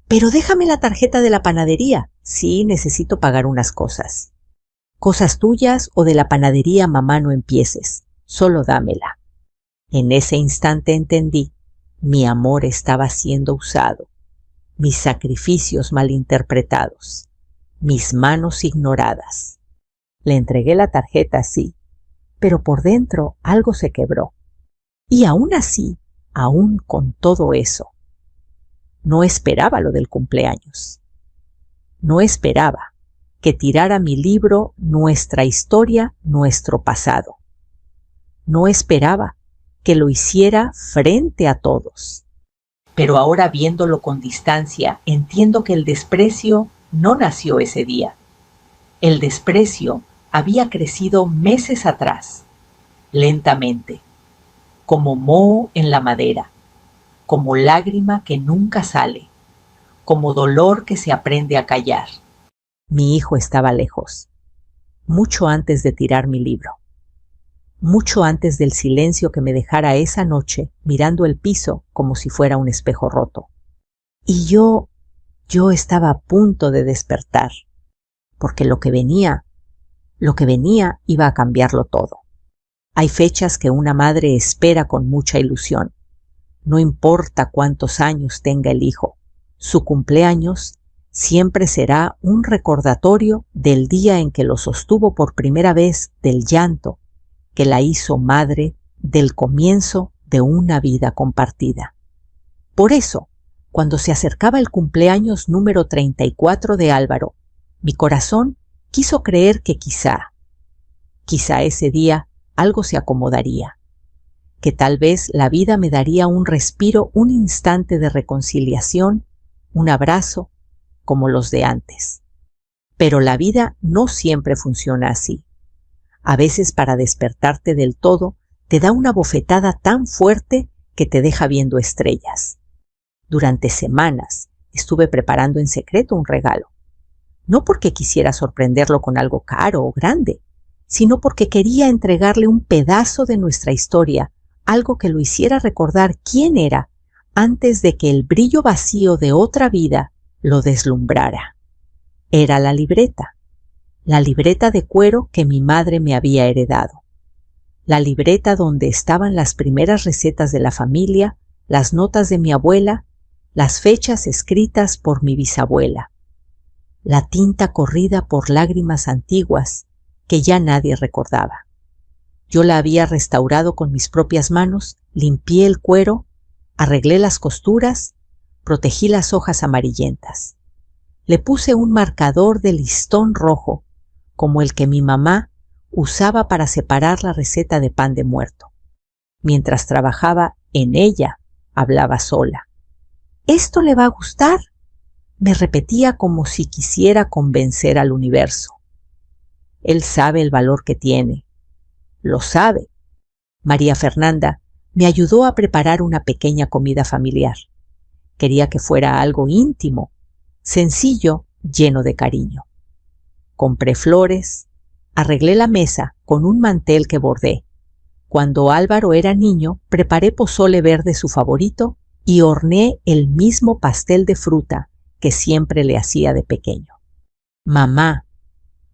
«Pero déjame la tarjeta de la panadería». «Sí, necesito pagar unas cosas». «Cosas tuyas o de la panadería, mamá, no empieces. Solo dámela». En ese instante entendí: mi amor estaba siendo usado, mis sacrificios malinterpretados, mis manos ignoradas. Le entregué la tarjeta, sí, pero por dentro algo se quebró. Y aún así, aún con todo eso, no esperaba lo del cumpleaños. No esperaba que tirara mi libro, nuestra historia, nuestro pasado. No esperaba que lo hiciera frente a todos. Pero ahora, viéndolo con distancia, entiendo que el desprecio no nació ese día. El desprecio había crecido meses atrás, lentamente, como moho en la madera, como lágrima que nunca sale, como dolor que se aprende a callar. Mi hijo estaba lejos, mucho antes de tirar mi libro, mucho antes del silencio que me dejara esa noche mirando el piso como si fuera un espejo roto. Y yo estaba a punto de despertar, porque lo que venía iba a cambiarlo todo. Hay fechas que una madre espera con mucha ilusión. No importa cuántos años tenga el hijo, su cumpleaños siempre será un recordatorio del día en que lo sostuvo por primera vez, del llanto que la hizo madre, del comienzo de una vida compartida. Por eso, cuando se acercaba el cumpleaños número 34 de Álvaro, mi corazón quiso creer que quizá ese día algo se acomodaría, que tal vez la vida me daría un respiro, un instante de reconciliación, un abrazo, como los de antes. Pero la vida no siempre funciona así. A veces, para despertarte del todo, te da una bofetada tan fuerte que te deja viendo estrellas. Durante semanas estuve preparando en secreto un regalo, no porque quisiera sorprenderlo con algo caro o grande, sino porque quería entregarle un pedazo de nuestra historia, algo que lo hiciera recordar quién era antes de que el brillo vacío de otra vida lo deslumbrara. Era la libreta de cuero que mi madre me había heredado. La libreta donde estaban las primeras recetas de la familia, las notas de mi abuela, las fechas escritas por mi bisabuela. La tinta corrida por lágrimas antiguas que ya nadie recordaba. Yo la había restaurado con mis propias manos, limpié el cuero, arreglé las costuras, protegí las hojas amarillentas. Le puse un marcador de listón rojo, como el que mi mamá usaba para separar la receta de pan de muerto. Mientras trabajaba en ella, hablaba sola. «¿Esto le va a gustar?», me repetía como si quisiera convencer al universo. Él sabe el valor que tiene. Lo sabe. María Fernanda me ayudó a preparar una pequeña comida familiar. Quería que fuera algo íntimo, sencillo, lleno de cariño. Compré flores, arreglé la mesa con un mantel que bordé. Cuando Álvaro era niño, preparé pozole verde, su favorito, y horneé el mismo pastel de fruta que siempre le hacía de pequeño. «Mamá,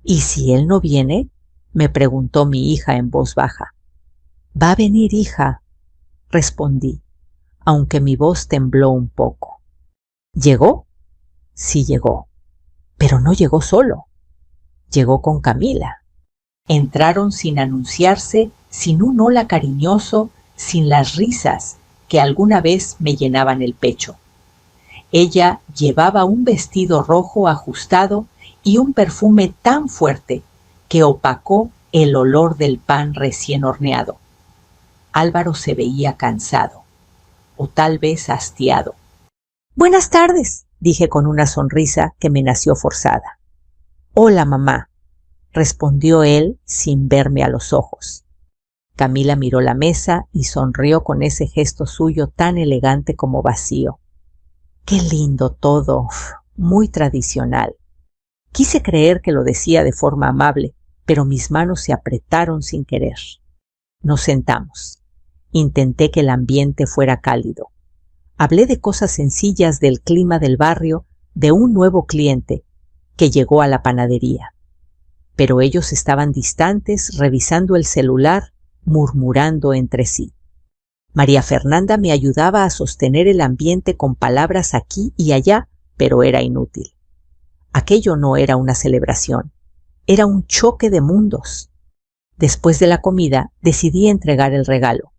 ¿y si él no viene?», me preguntó mi hija en voz baja. «Va a venir, hija», respondí, aunque mi voz tembló un poco. ¿Llegó? Sí llegó, pero no llegó solo. Llegó con Camila. Entraron sin anunciarse, sin un hola cariñoso, sin las risas que alguna vez me llenaban el pecho. Ella llevaba un vestido rojo ajustado y un perfume tan fuerte que opacó el olor del pan recién horneado. Álvaro se veía cansado, o tal vez hastiado. «Buenas tardes», dije con una sonrisa que me nació forzada. «Hola, mamá», respondió él sin verme a los ojos. Camila miró la mesa y sonrió con ese gesto suyo tan elegante como vacío. «Qué lindo todo, muy tradicional». Quise creer que lo decía de forma amable, pero mis manos se apretaron sin querer. Nos sentamos. Intenté que el ambiente fuera cálido. Hablé de cosas sencillas del clima del barrio, de un nuevo cliente que llegó a la panadería. Pero ellos estaban distantes, revisando el celular, murmurando entre sí. María Fernanda me ayudaba a sostener el ambiente con palabras aquí y allá, pero era inútil. Aquello no era una celebración, era un choque de mundos. Después de la comida decidí entregar el regalo.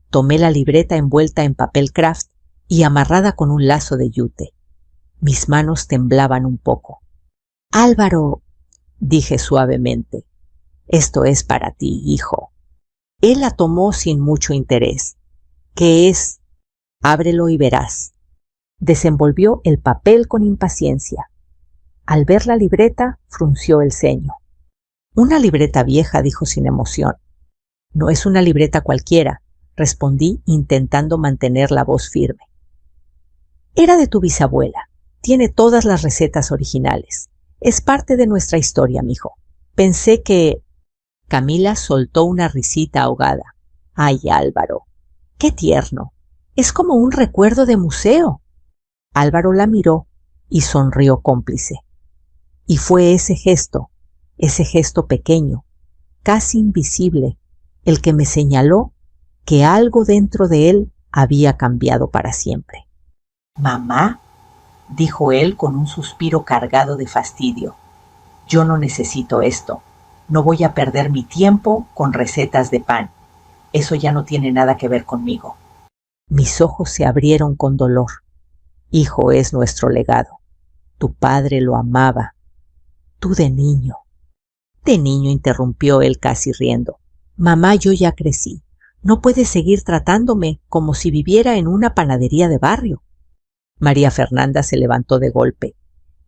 Tomé la libreta envuelta en papel craft y amarrada con un lazo de yute. Mis manos temblaban un poco. «Álvaro», dije suavemente, «esto es para ti, hijo». Él la tomó sin mucho interés. «¿Qué es?» «Ábrelo y verás». Desenvolvió el papel con impaciencia. Al ver la libreta, frunció el ceño. «Una libreta vieja», dijo sin emoción. «No es una libreta cualquiera», respondí intentando mantener la voz firme. «Era de tu bisabuela. Tiene todas las recetas originales. Es parte de nuestra historia, mijo. Pensé que...» Camila soltó una risita ahogada. «Ay, Álvaro, qué tierno. Es como un recuerdo de museo». Álvaro la miró y sonrió cómplice. Y fue ese gesto pequeño, casi invisible, el que me señaló que algo dentro de él había cambiado para siempre. «Mamá», dijo él con un suspiro cargado de fastidio, «yo no necesito esto. No voy a perder mi tiempo con recetas de pan. Eso ya no tiene nada que ver conmigo». Mis ojos se abrieron con dolor. «Hijo, es nuestro legado. Tu padre lo amaba. Tú de niño». «De niño», interrumpió él casi riendo. «Mamá, yo ya crecí. No puedes seguir tratándome como si viviera en una panadería de barrio». María Fernanda se levantó de golpe.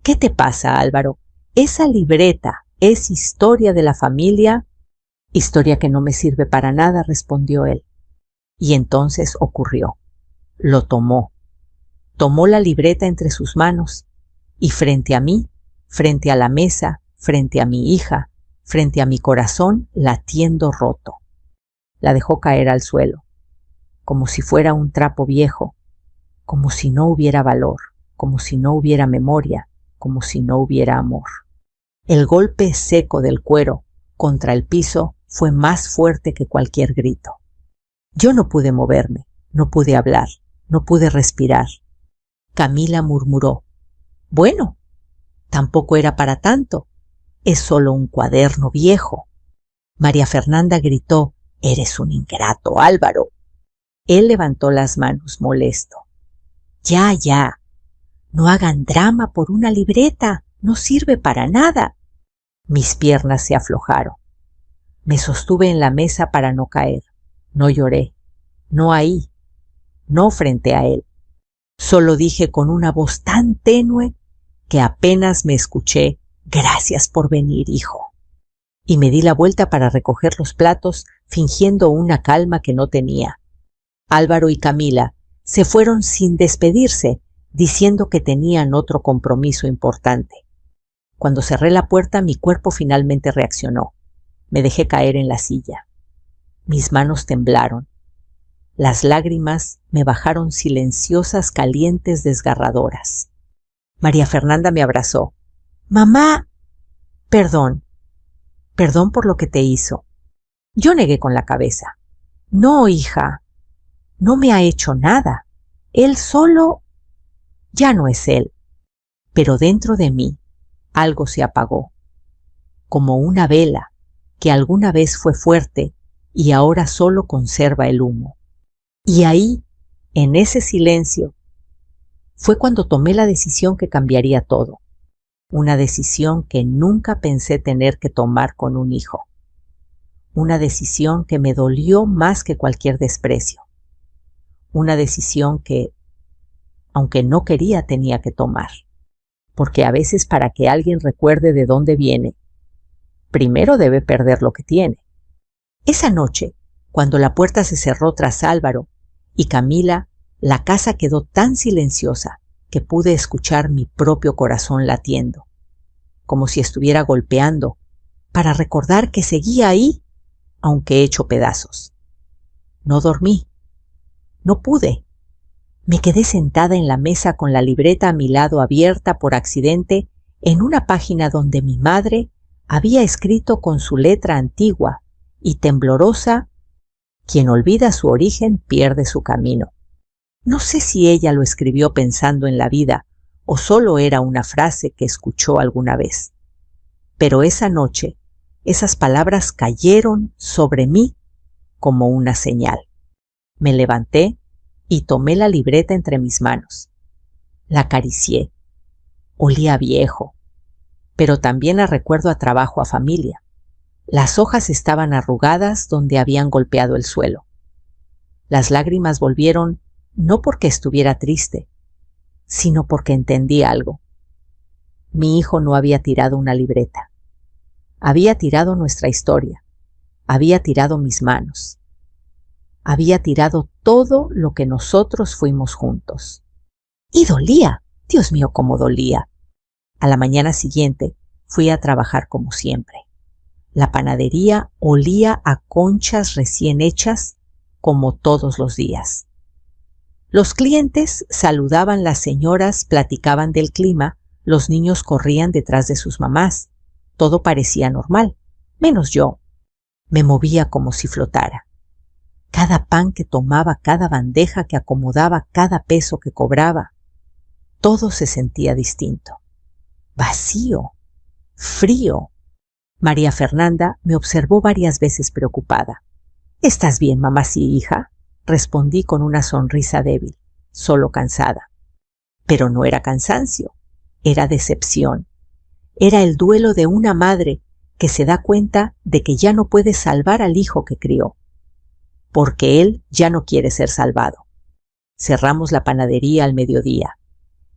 «¿Qué te pasa, Álvaro? Esa libreta es historia de la familia». «Historia que no me sirve para nada», respondió él. Y entonces ocurrió. Lo tomó. Tomó la libreta entre sus manos y frente a mí, frente a la mesa, frente a mi hija, frente a mi corazón latiendo roto. La dejó caer al suelo, como si fuera un trapo viejo, como si no hubiera valor, como si no hubiera memoria, como si no hubiera amor. El golpe seco del cuero contra el piso fue más fuerte que cualquier grito. Yo no pude moverme, no pude hablar, no pude respirar. Camila murmuró: «Bueno, tampoco era para tanto. Es solo un cuaderno viejo». María Fernanda gritó: «Eres un ingrato, Álvaro». Él levantó las manos molesto. «Ya, ya. No hagan drama por una libreta. No sirve para nada». Mis piernas se aflojaron. Me sostuve en la mesa para no caer. No lloré. No ahí. No frente a él. Solo dije con una voz tan tenue que apenas me escuché: «Gracias por venir, hijo». Y me di la vuelta para recoger los platos, fingiendo una calma que no tenía. Álvaro y Camila se fueron sin despedirse, diciendo que tenían otro compromiso importante. Cuando cerré la puerta, mi cuerpo finalmente reaccionó. Me dejé caer en la silla. Mis manos temblaron. Las lágrimas me bajaron silenciosas, calientes, desgarradoras. María Fernanda me abrazó. «Mamá, perdón por lo que te hizo». Yo negué con la cabeza. «No, hija, no me ha hecho nada. Él solo ya no es él». Pero dentro de mí algo se apagó, como una vela que alguna vez fue fuerte y ahora solo conserva el humo. Y ahí, en ese silencio, fue cuando tomé la decisión que cambiaría todo. Una decisión que nunca pensé tener que tomar con un hijo. Una decisión que me dolió más que cualquier desprecio. Una decisión que, aunque no quería, tenía que tomar. Porque a veces para que alguien recuerde de dónde viene, primero debe perder lo que tiene. Esa noche, cuando la puerta se cerró tras Álvaro y Camila, la casa quedó tan silenciosa que pude escuchar mi propio corazón latiendo, como si estuviera golpeando, para recordar que seguía ahí, aunque hecho pedazos. No dormí. No pude. Me quedé sentada en la mesa con la libreta a mi lado abierta por accidente en una página donde mi madre había escrito con su letra antigua y temblorosa: quien olvida su origen pierde su camino. No sé si ella lo escribió pensando en la vida o solo era una frase que escuchó alguna vez. Pero esa noche, esas palabras cayeron sobre mí como una señal. Me levanté y tomé la libreta entre mis manos. La acaricié. Olía viejo, pero también a recuerdo a trabajo, a familia. Las hojas estaban arrugadas donde habían golpeado el suelo. Las lágrimas volvieron no porque estuviera triste, sino porque entendí algo. Mi hijo no había tirado una libreta. Había tirado nuestra historia. Había tirado mis manos. Había tirado todo lo que nosotros fuimos juntos. Y dolía. Dios mío, cómo dolía. A la mañana siguiente fui a trabajar como siempre. La panadería olía a conchas recién hechas como todos los días. Los clientes saludaban, las señoras platicaban del clima, los niños corrían detrás de sus mamás. Todo parecía normal, menos yo. Me movía como si flotara. Cada pan que tomaba, cada bandeja que acomodaba, cada peso que cobraba, todo se sentía distinto. Vacío, frío. María Fernanda me observó varias veces preocupada. ¿Estás bien, mamá? Sí, hija, respondí con una sonrisa débil, solo cansada. Pero no era cansancio, era decepción. Era el duelo de una madre que se da cuenta de que ya no puede salvar al hijo que crió, porque él ya no quiere ser salvado. Cerramos la panadería al mediodía.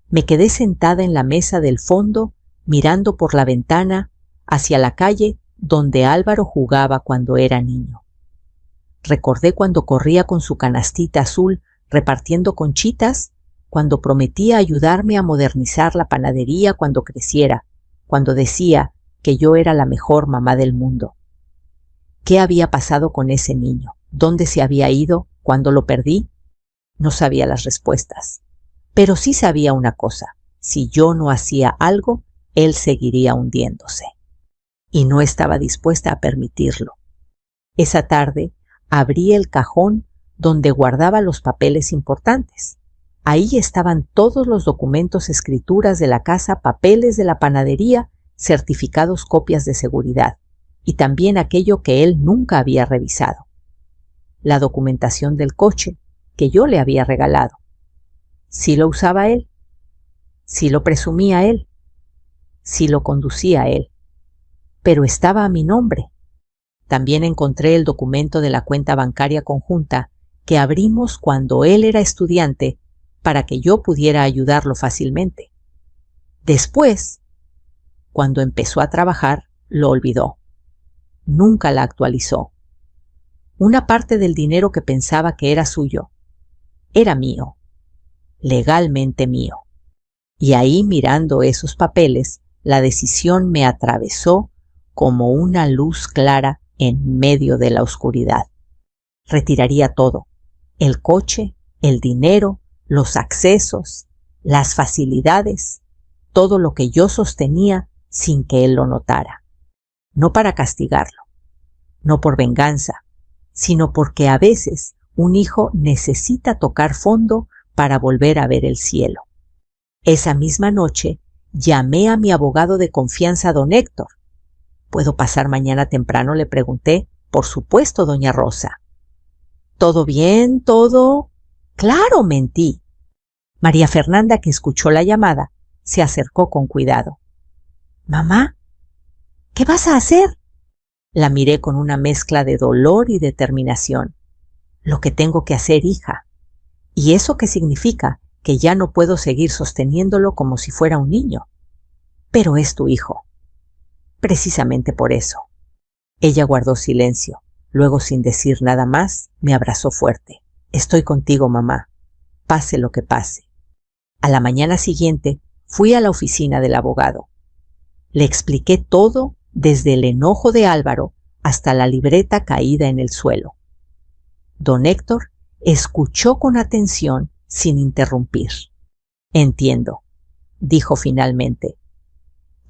Me quedé sentada en la mesa del fondo, mirando por la ventana hacia la calle donde Álvaro jugaba cuando era niño. Recordé cuando corría con su canastita azul repartiendo conchitas, cuando prometía ayudarme a modernizar la panadería cuando creciera, cuando decía que yo era la mejor mamá del mundo. ¿Qué había pasado con ese niño? ¿Dónde se había ido? ¿Cuándo lo perdí? No sabía las respuestas. Pero sí sabía una cosa: si yo no hacía algo, él seguiría hundiéndose. Y no estaba dispuesta a permitirlo. Esa tarde abrí el cajón donde guardaba los papeles importantes. Ahí estaban todos los documentos, escrituras de la casa, papeles de la panadería, certificados, copias de seguridad, y también aquello que él nunca había revisado. La documentación del coche que yo le había regalado. Sí lo usaba él, sí lo presumía él, sí lo conducía él, pero estaba a mi nombre. También encontré el documento de la cuenta bancaria conjunta que abrimos cuando él era estudiante para que yo pudiera ayudarlo fácilmente. Después, cuando empezó a trabajar, lo olvidó. Nunca la actualizó. Una parte del dinero que pensaba que era suyo, era mío, legalmente mío. Y ahí, mirando esos papeles, la decisión me atravesó como una luz clara en medio de la oscuridad. Retiraría todo: el coche, el dinero, los accesos, las facilidades, todo lo que yo sostenía sin que él lo notara. No para castigarlo, no por venganza, sino porque a veces un hijo necesita tocar fondo para volver a ver el cielo. Esa misma noche llamé a mi abogado de confianza, don Héctor. ¿Puedo pasar mañana temprano?, le pregunté, Por supuesto, doña Rosa. ¿Todo bien? ¿Todo? Claro, mentí. María Fernanda, que escuchó la llamada, se acercó con cuidado. Mamá, ¿qué vas a hacer? La miré con una mezcla de dolor y determinación. Lo que tengo que hacer, hija. ¿Y eso qué significa? Que ya no puedo seguir sosteniéndolo como si fuera un niño. Pero es tu hijo. Precisamente por eso. Ella guardó silencio. Luego, sin decir nada más, me abrazó fuerte. Estoy contigo, mamá. Pase lo que pase. A la mañana siguiente, fui a la oficina del abogado. Le expliqué todo, desde el enojo de Álvaro hasta la libreta caída en el suelo. Don Héctor escuchó con atención sin interrumpir. Entiendo, dijo finalmente.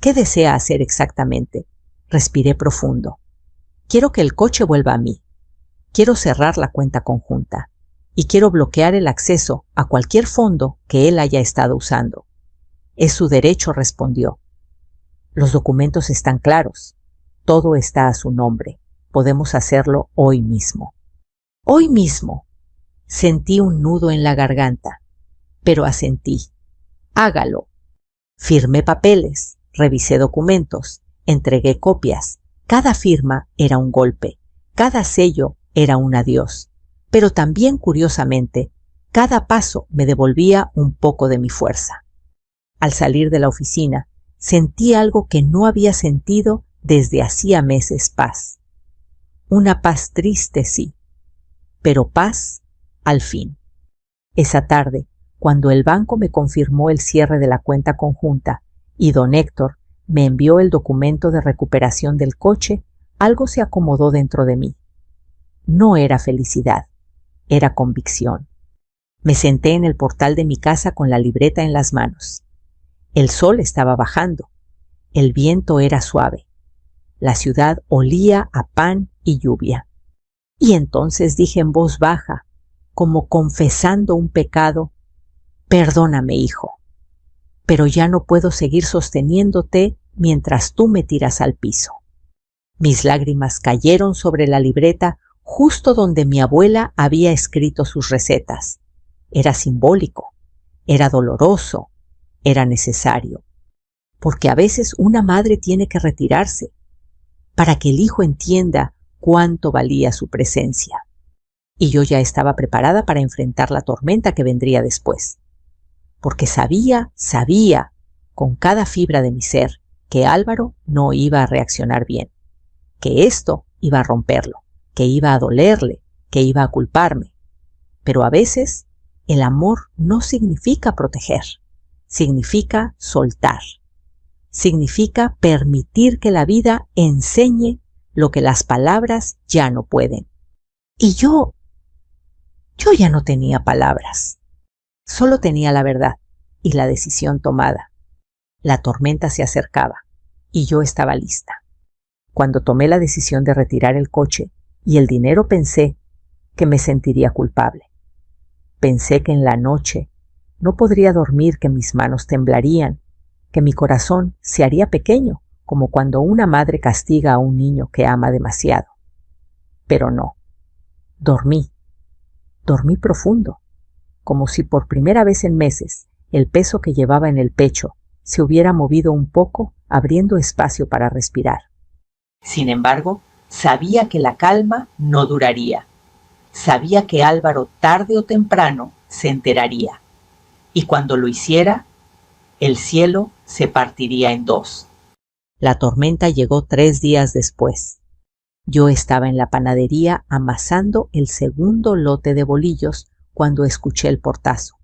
¿Qué desea hacer exactamente? Respiré profundo. Quiero que el coche vuelva a mí. Quiero cerrar la cuenta conjunta. Y quiero bloquear el acceso a cualquier fondo que él haya estado usando. Es su derecho, respondió. Los documentos están claros. Todo está a su nombre. Podemos hacerlo hoy mismo. Hoy mismo. Sentí un nudo en la garganta, pero asentí. Hágalo. Firmé papeles, revisé documentos, entregué copias. Cada firma era un golpe, cada sello era un adiós. Pero también, curiosamente, cada paso me devolvía un poco de mi fuerza. Al salir de la oficina, sentí algo que no había sentido desde hacía meses: paz. Una paz triste, sí, pero paz al fin. Esa tarde, cuando el banco me confirmó el cierre de la cuenta conjunta y don Héctor me envió el documento de recuperación del coche, algo se acomodó dentro de mí. No era felicidad, era convicción. Me senté en el portal de mi casa con la libreta en las manos. El sol estaba bajando. El viento era suave. La ciudad olía a pan y lluvia. Y entonces dije en voz baja, como confesando un pecado: perdóname, hijo, pero ya no puedo seguir sosteniéndote mientras tú me tiras al piso. Mis lágrimas cayeron sobre la libreta justo donde mi abuela había escrito sus recetas. Era simbólico, era doloroso, era necesario, porque a veces una madre tiene que retirarse para que el hijo entienda cuánto valía su presencia. Y yo ya estaba preparada para enfrentar la tormenta que vendría después, porque sabía, con cada fibra de mi ser, que Álvaro no iba a reaccionar bien, que esto iba a romperlo, que iba a dolerle, que iba a culparme. Pero a veces el amor no significa proteger, significa soltar, significa permitir que la vida enseñe lo que las palabras ya no pueden. Y yo ya no tenía palabras, solo tenía la verdad y la decisión tomada. La tormenta se acercaba y yo estaba lista. Cuando tomé la decisión de retirar el coche y el dinero, pensé que me sentiría culpable. Pensé que en la noche no podría dormir, que mis manos temblarían, que mi corazón se haría pequeño, como cuando una madre castiga a un niño que ama demasiado. Pero no. Dormí profundo, como si por primera vez en meses el peso que llevaba en el pecho se hubiera movido un poco, abriendo espacio para respirar. Sin embargo, sabía que la calma no duraría. Sabía que Álvaro tarde o temprano se enteraría. Y cuando lo hiciera, el cielo se partiría en dos. La tormenta llegó 3 días después. Yo estaba en la panadería amasando el segundo lote de bolillos cuando escuché el portazo.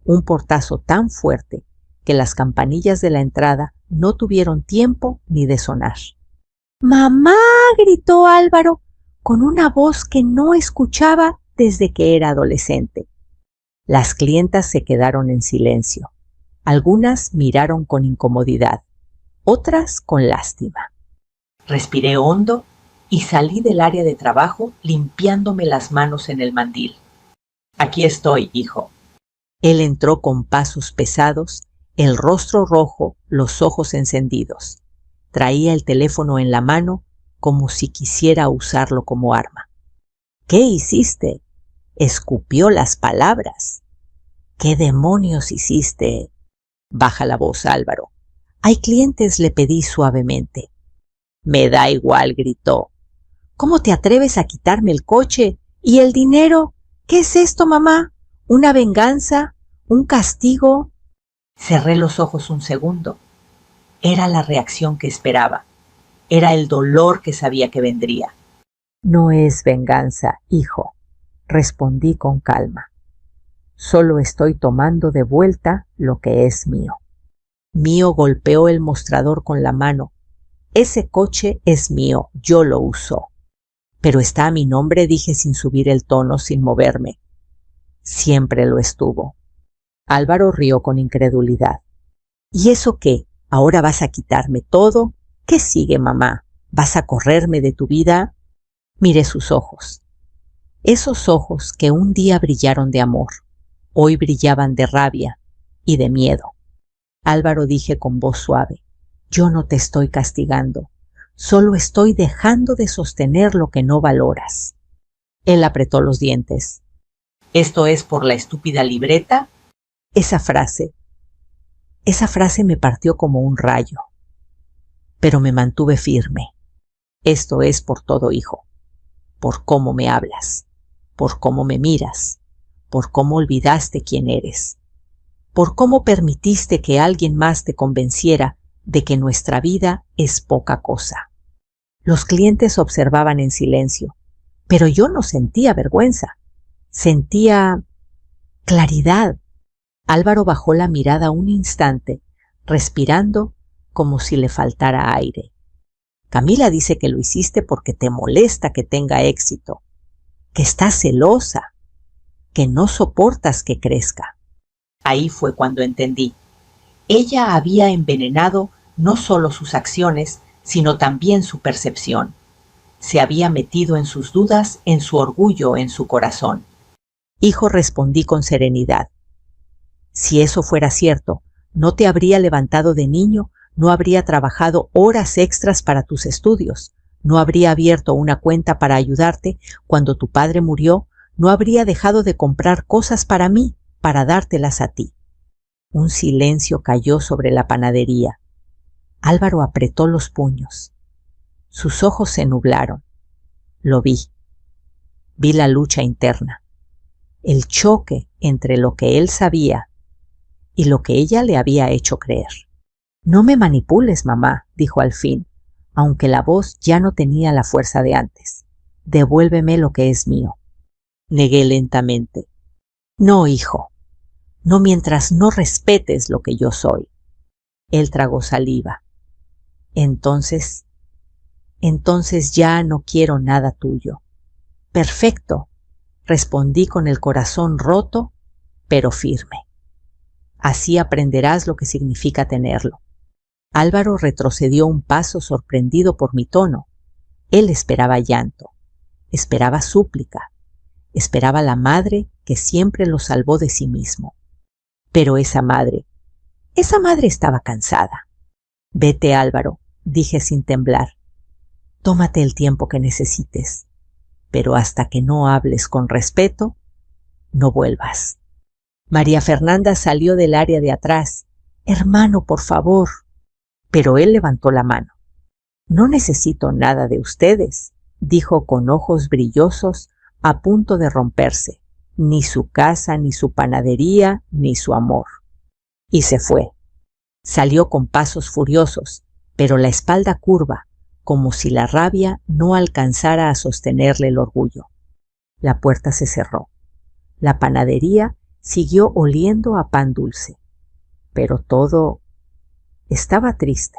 Un portazo tan fuerte que las campanillas de la entrada no tuvieron tiempo ni de sonar. ¡Mamá!, gritó Álvaro, con una voz que no escuchaba desde que era adolescente. Las clientas se quedaron en silencio. Algunas miraron con incomodidad, otras con lástima. Respiré hondo y salí del área de trabajo limpiándome las manos en el mandil. Aquí estoy, hijo. Él entró con pasos pesados, el rostro rojo, los ojos encendidos. Traía el teléfono en la mano, como si quisiera usarlo como arma. ¿Qué hiciste? Escupió las palabras. ¿Qué demonios hiciste? Baja la voz, Álvaro. Hay clientes, le pedí suavemente. Me da igual, gritó. ¿Cómo te atreves a quitarme el coche? ¿Y el dinero? ¿Qué es esto, mamá? ¿Una venganza? ¿Un castigo? Cerré los ojos un segundo. Era la reacción que esperaba. Era el dolor que sabía que vendría. No es venganza, hijo, respondí con calma. Solo estoy tomando de vuelta lo que es mío. Mío golpeó el mostrador con la mano. Ese coche es mío, yo lo uso. Pero está a mi nombre, dije sin subir el tono, sin moverme. Siempre lo estuvo. Álvaro rió con incredulidad. ¿Y eso qué? ¿Ahora vas a quitarme todo? ¿Qué sigue, mamá? ¿Vas a correrme de tu vida? Miré sus ojos. Esos ojos que un día brillaron de amor, hoy brillaban de rabia y de miedo. Álvaro, dije con voz suave, yo no te estoy castigando, solo estoy dejando de sostener lo que no valoras. Él apretó los dientes. ¿Esto es por la estúpida libreta? Esa frase me partió como un rayo. Pero me mantuve firme. Esto es por todo, hijo. Por cómo me hablas, por cómo me miras, por cómo olvidaste quién eres, por cómo permitiste que alguien más te convenciera de que nuestra vida es poca cosa. Los clientes observaban en silencio, pero yo no sentía vergüenza, sentía claridad. Álvaro bajó la mirada un instante, respirando como si le faltara aire. Camila dice que lo hiciste porque te molesta que tenga éxito, que estás celosa, que no soportas que crezca. Ahí fue cuando entendí. Ella había envenenado no solo sus acciones, sino también su percepción. Se había metido en sus dudas, en su orgullo, en su corazón. Hijo, respondí con serenidad. Si eso fuera cierto, no te habría levantado de niño, no habría trabajado horas extras para tus estudios, no habría abierto una cuenta para ayudarte cuando tu padre murió, no habría dejado de comprar cosas para mí, para dártelas a ti. Un silencio cayó sobre la panadería. Álvaro apretó los puños. Sus ojos se nublaron. Lo vi. Vi la lucha interna, el choque entre lo que él sabía y lo que ella le había hecho creer. No me manipules, mamá, dijo al fin, aunque la voz ya no tenía la fuerza de antes. Devuélveme lo que es mío. Negué lentamente. No, hijo, no mientras no respetes lo que yo soy. Él tragó saliva. Entonces ya no quiero nada tuyo. Perfecto, respondí con el corazón roto, pero firme. Así aprenderás lo que significa tenerlo. Álvaro retrocedió un paso sorprendido por mi tono. Él esperaba llanto, esperaba súplica, esperaba la madre que siempre lo salvó de sí mismo. Pero esa madre estaba cansada. Vete, Álvaro, dije sin temblar. Tómate el tiempo que necesites, pero hasta que no hables con respeto, no vuelvas. María Fernanda salió del área de atrás. Hermano, por favor. Pero él levantó la mano. No necesito nada de ustedes, dijo con ojos brillosos a punto de romperse. Ni su casa, ni su panadería, ni su amor. Y se fue. Salió con pasos furiosos, pero la espalda curva, como si la rabia no alcanzara a sostenerle el orgullo. La puerta se cerró. La panadería siguió oliendo a pan dulce, pero todo estaba triste.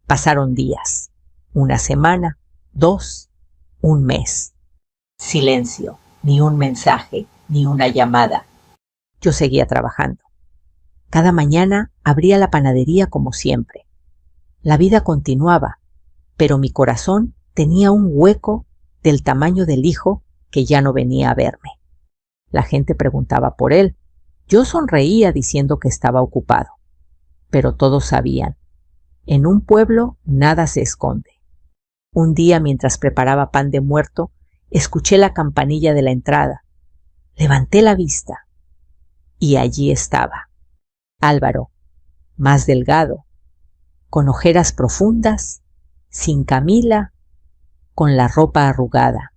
Pasaron días, una semana, 2, un mes. Silencio, ni un mensaje, ni una llamada. Yo seguía trabajando. Cada mañana abría la panadería como siempre. La vida continuaba, pero mi corazón tenía un hueco del tamaño del hijo que ya no venía a verme. La gente preguntaba por él. Yo sonreía diciendo que estaba ocupado. Pero todos sabían. En un pueblo nada se esconde. Un día, mientras preparaba pan de muerto, escuché la campanilla de la entrada. Levanté la vista y allí estaba Álvaro, más delgado, con ojeras profundas, sin camisa, con la ropa arrugada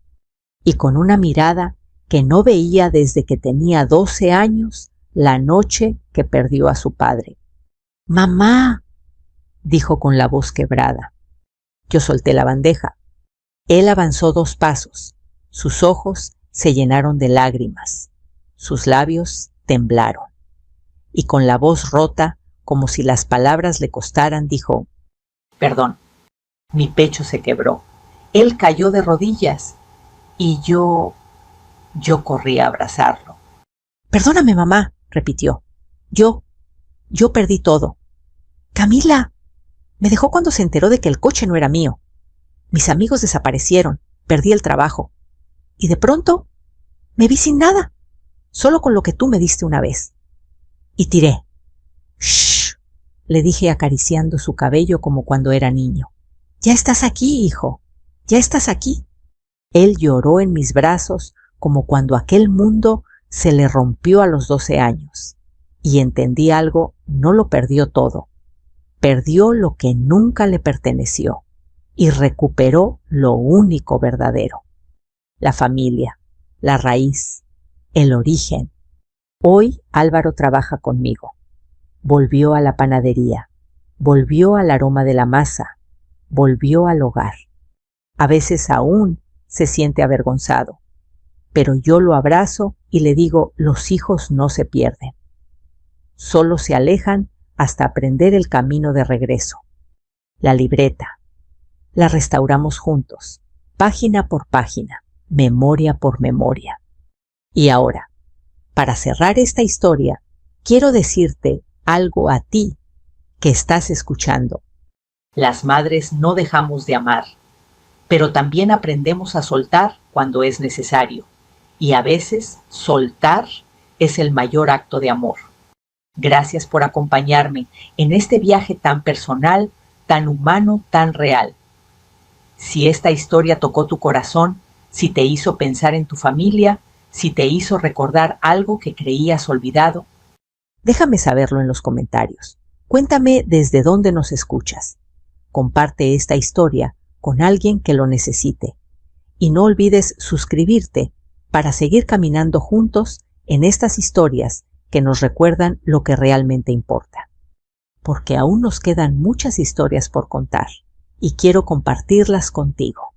y con una mirada que no veía desde que tenía 12 años, la noche que perdió a su padre. «¡Mamá!», dijo con la voz quebrada. Yo solté la bandeja. Él avanzó 2 pasos. Sus ojos se llenaron de lágrimas. Sus labios temblaron. Y con la voz rota, como si las palabras le costaran, dijo: «Perdón, mi pecho se quebró. Él cayó de rodillas y yo corrí a abrazarlo». «Perdóname, mamá», repitió. Yo perdí todo. Camila me dejó cuando se enteró de que el coche no era mío. Mis amigos desaparecieron, perdí el trabajo. Y de pronto me vi sin nada, solo con lo que tú me diste una vez. Y tiré. «Shh», le dije acariciando su cabello como cuando era niño. «Ya estás aquí, hijo, ya estás aquí». Él lloró en mis brazos como cuando aquel mundo se le rompió a los 12 años. Y entendí algo: no lo perdió todo. Perdió lo que nunca le perteneció y recuperó lo único verdadero: la familia, la raíz, el origen. Hoy Álvaro trabaja conmigo. Volvió a la panadería, volvió al aroma de la masa, volvió al hogar. A veces aún se siente avergonzado, pero yo lo abrazo y le digo: los hijos no se pierden, solo se alejan hasta aprender el camino de regreso. La libreta la restauramos juntos, página por página, memoria por memoria. Y ahora, para cerrar esta historia, quiero decirte algo a ti que estás escuchando. Las madres no dejamos de amar, pero también aprendemos a soltar cuando es necesario. Y a veces soltar es el mayor acto de amor. Gracias por acompañarme en este viaje tan personal, tan humano, tan real. Si esta historia tocó tu corazón, si te hizo pensar en tu familia, si te hizo recordar algo que creías olvidado, déjame saberlo en los comentarios. Cuéntame desde dónde nos escuchas. Comparte esta historia con alguien que lo necesite. Y no olvides suscribirte para seguir caminando juntos en estas historias que nos recuerdan lo que realmente importa. Porque aún nos quedan muchas historias por contar y quiero compartirlas contigo.